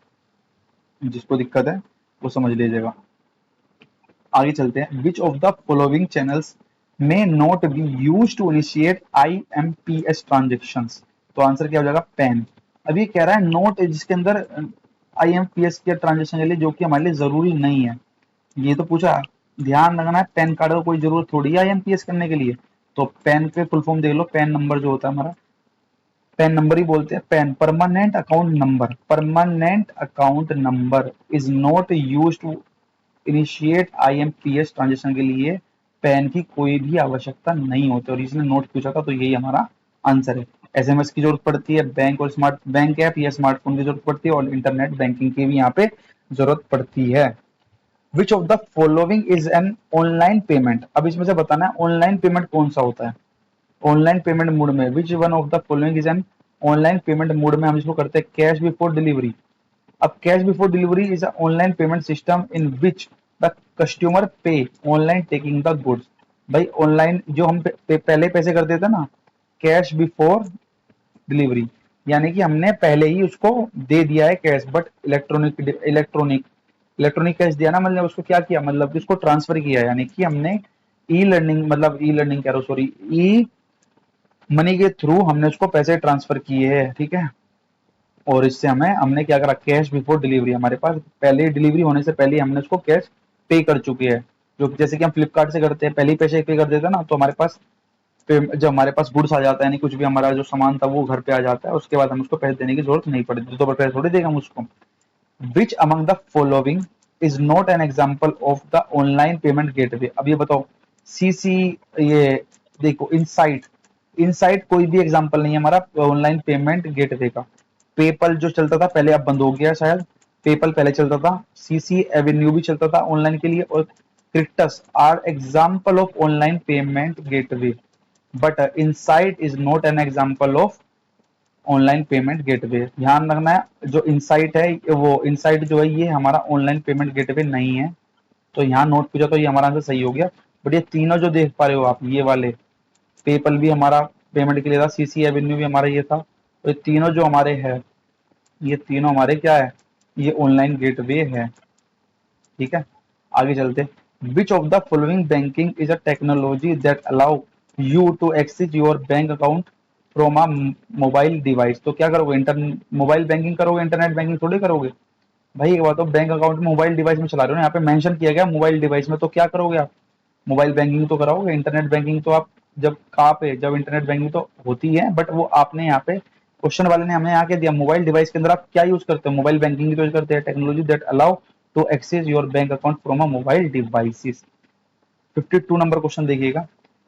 जिसको दिक्कत है वो समझ लीजिएगा। आगे चलते हैं। Which of the following channels may not be use to initiate IMPS transactions. तो आंसर क्या हो जाएगा? पेन। अब ये कह रहा है नोट जिसके अंदर IMPS के ट्रांजेक्शन के लिए, जो कि हमारे लिए जरूरी नहीं है। ये तो पूछा, ध्यान रखना है पैन कार्ड का कोई जरूरत थोड़ी है IMPS करने के लिए। तो पैन पे फुल फॉर्म देख लो, पैन नंबर जो होता है हमारा, पैन नंबर ही बोलते हैं PAN, permanent account number. Permanent account number is not use to initiate IMPS transaction के लिए पैन की कोई भी आवश्यकता नहीं होती। और इसने नोट पूछा था तो यही हमारा आंसर है। SMS की जरूरत पड़ती है, बैंक और स्मार्ट बैंक ऐप या स्मार्टफोन की जरूरत पड़ती है, और इंटरनेट बैंकिंग की भी यहाँ पे जरूरत पड़ती है। Which of the following is an online payment. अब इसमें से बताना है ऑनलाइन पेमेंट कौन सा होता है। ऑनलाइन पेमेंट मोड में which one of the following is an online payment mode में हम इसको करते हैं कैश बिफोर डिलीवरी। अब cash before delivery is a online payment system in which the customer पे ऑनलाइन टेकिंग द गुड्स। भाई ऑनलाइन जो हम पहले पैसे कर देते ना, कैश बिफोर डिलीवरी, यानी कि हमने पहले ही उसको दे दिया है कैश, बट इलेक्ट्रॉनिक कैश दिया ना, मतलब उसको क्या किया, मतलब उसको ट्रांसफर किया, यानी कि हमने ई लर्निंग, मतलब ई लर्निंग कह रहा हूँ, सॉरी, ई मनी के थ्रू हमने उसको पैसे ट्रांसफर किए हैं, ठीक है। और इससे हमने क्या करा, कैश बिफोर डिलीवरी, हमारे पास पहले डिलीवरी होने से पहले हमने उसको कैश पे कर चुके हैं। जो जैसे कि हम फ्लिपकार्ट से करते हैं, पहले ही पैसे पे कर देते हैं ना, तो हमारे पास जब हमारे पास गुड्स आ जाता है, यानी कुछ भी हमारा जो सामान था वो घर पे आ जाता है, उसके बाद हम उसको पैसे देने की जरूरत नहीं पड़ती, तो पैसे थोड़ी देगा हम उसको। Which among the following is not an example of the online payment gateway. अब ये बताओ, CC, ये देखो इनसाइट, इनसाइट कोई भी एग्जाम्पल नहीं है हमारा ऑनलाइन पेमेंट गेटवे का। पेपल जो चलता था पहले, अब बंद हो गया शायद, पेपल पहले चलता था। CC एवेन्यू भी चलता था ऑनलाइन के लिए, और crypts are example of online payment gateway, but insight is not an example of online payment gateway. ध्यान रखना है, जो इनसाइट है, वो इनसाइट जो है ये हमारा ऑनलाइन पेमेंट गेटवे नहीं है। तो यहाँ नोट पूछा तो ये हमारा आंसर सही हो गया। बट ये तीनों जो देख पा रहे हो आप, ये वाले, पेपल भी हमारा पेमेंट के लिए था, CC एवेन्यू भी हमारा ये था, तो ये तीनों जो हमारे है, ये तीनों हमारे क्या है, ये ऑनलाइन गेटवे है, ठीक है। आगे चलते, which of the following banking is a technology that allow you to access your bank account from a mobile device. तो क्या करोगे, मोबाइल बैंकिंग करोगे, इंटरनेट बैंकिंग थोड़ी करोगे। भाई एक बात तो, बैंक अकाउंट में मोबाइल डिवाइस में चला रहे हो ना, यहाँ पे मेंशन किया गया मोबाइल डिवाइस में, तो क्या करोगे आप, मोबाइल बैंकिंग तो कराओगे। इंटरनेट बैंकिंग तो आप जब कहाँ पे, जब इंटरनेट बैंकिंग तो होती है, बट वो आपने यहाँ पे क्वेश्चन वाले ने हमें यहाँ के दिया, मोबाइल डिवाइस के अंदर आप क्या यूज करते हो, मोबाइल बैंकिंग यूज करते हैं। Technology that allow to access your bank account from a mobile devices. 52 number question देखिएगा।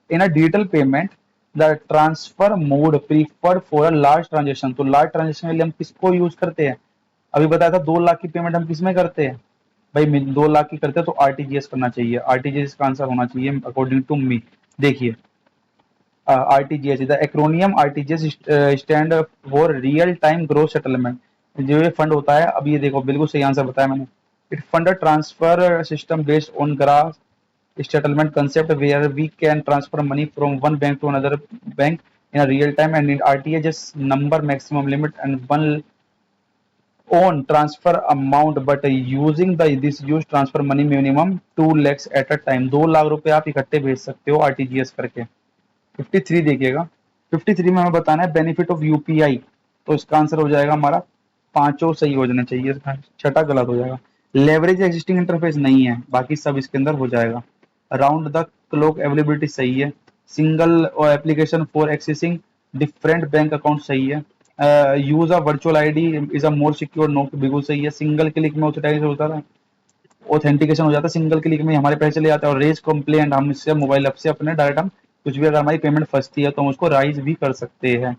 In a digital payment the transfer mode preferred for a large transaction. तो लार्ज ट्रांजेक्शन के लिए हम किसको यूज करते हैं, अभी बताया था 2 लाख की पेमेंट हम किस में करते हैं भाई, 2 लाख की करते हैं तो RTGS करना चाहिए, RTGS का आंसर होना चाहिए अकॉर्डिंग टू मी। देखिए, RTGS is the acronym, RTGS stand for real time growth settlement. जो ये फंड होता है, अब ये देखो बिल्कुल सही आंसर बताया मैंने। It fund transfer system based on grass settlement concept where we can transfer money from one bank to another bank in a real time and in RTGS number maximum limit and one on transfer amount, but using the this use transfer money minimum 2 lakhs at a time। 2 lakh रुपए आप इकट्ठे भेज सकते हो RTGS करके। 53 देखिएगा, 53 में हमें बताना है बेनिफिट ऑफ UPI। तो इसका आंसर हो जाएगा हमारा, पांचों सही हो जाना चाहिए, छठा गलत हो जाएगा। लेवरेज एक्जिस्टिंग इंटरफेस नहीं है, बाकी सब इसके अंदर हो जाएगा। राउंड द क्लॉक अवेलेबिलिटी सही है। Single application for accessing different bank account सही है। Use a virtual ID is a more secure note, बिल्कुल सही है। सिंगल क्लिक में ऑथेंटिकेशन हो जाता है, सिंगल क्लिक में हमारे पैसे चले जाते हैं। और रेज कंप्लेंट, हम इससे मोबाइल ऐप से अपने डायरेक्ट हम कुछ भी, अगर हमारी पेमेंट फंसती है तो हम उसको राइज भी कर सकते हैं।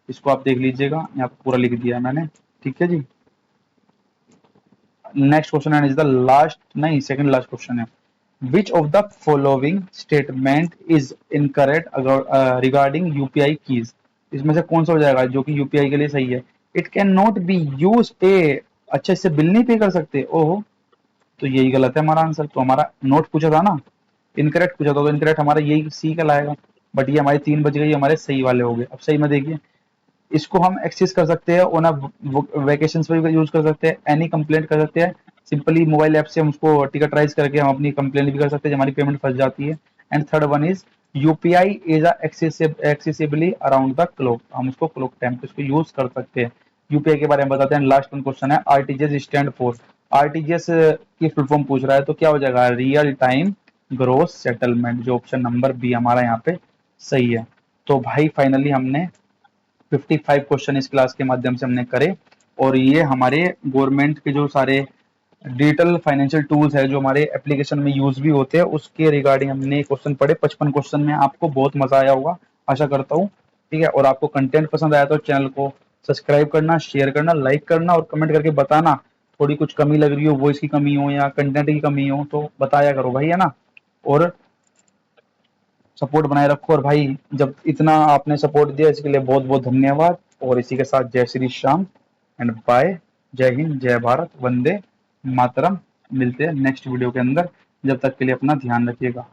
इसको आप देख लीजिएगा, यहाँ पे पूरा लिख दिया है मैंने, ठीक है जी। Next question and is the last, नहीं सेकंड लास्ट क्वेश्चन है। Which of the following statement is incorrect regarding UPI keys. इसमें से कौन सा हो जाएगा जो कि यूपीआई के लिए सही है। It can not be use पे, अच्छा इससे बिल नहीं पे कर सकते, ओहो, तो यही गलत है हमारा आंसर। तो हमारा नोट पूछा था ना, इनकरेक्ट पूछा था, तो इनकरेक्ट हमारा यही सी का लाएगा। बट ये हमारी 3 बज गई, हमारे सही वाले हो गए। अब सही में देखिए, इसको हम एक्सेस कर सकते हैं ऑन वैकेशन पे भी यूज कर सकते हैं, एनी कंप्लेंट कर सकते हैं। सिंपली मोबाइल ऐप से हम उसको टिकटराइज करके हम अपनी कंप्लेंट भी कर सकते हैं जब हमारी पेमेंट फंस जाती है। And third one is UPI is accessibly around the clock, हम उसको क्लॉक टाइम पे उसको यूज कर सकते हैं। यूपीआई के बारे में बताते हैं। लास्ट वन क्वेश्चन है, आरटीजीएस स्टैंड फॉर। आरटीजीएस की फुल फॉर्म पूछ रहा है, तो क्या हो जाएगा, रियल टाइम ग्रोस सेटलमेंट, जो ऑप्शन नंबर बी हमारा यहाँ पे सही है। तो भाई फाइनली हमने 55 क्वेश्चन इस क्लास के माध्यम से हमने करे, और ये हमारे गवर्नमेंट के जो सारे डिजिटल फाइनेंशियल टूल्स है जो हमारे एप्लीकेशन में यूज भी होते हैं, उसके रिगार्डिंग हमने क्वेश्चन पढ़े। 55 क्वेश्चन में आपको बहुत मजा आया होगा, आशा करता हूँ। ठीक है, और आपको कंटेंट पसंद आया तो चैनल को सब्सक्राइब करना, शेयर करना, लाइक करना, और कमेंट करके बताना थोड़ी कुछ कमी लग रही हो, वॉइस की कमी हो या कंटेंट की कमी हो तो बताया करो भाई, है ना। और सपोर्ट बनाए रखो। और भाई जब इतना आपने सपोर्ट दिया इसके लिए बहुत बहुत धन्यवाद। और इसी के साथ जय श्री श्याम एंड बाय। जय हिंद, जय भारत, वंदे मातरम। मिलते हैं नेक्स्ट वीडियो के अंदर, जब तक के लिए अपना ध्यान रखिएगा।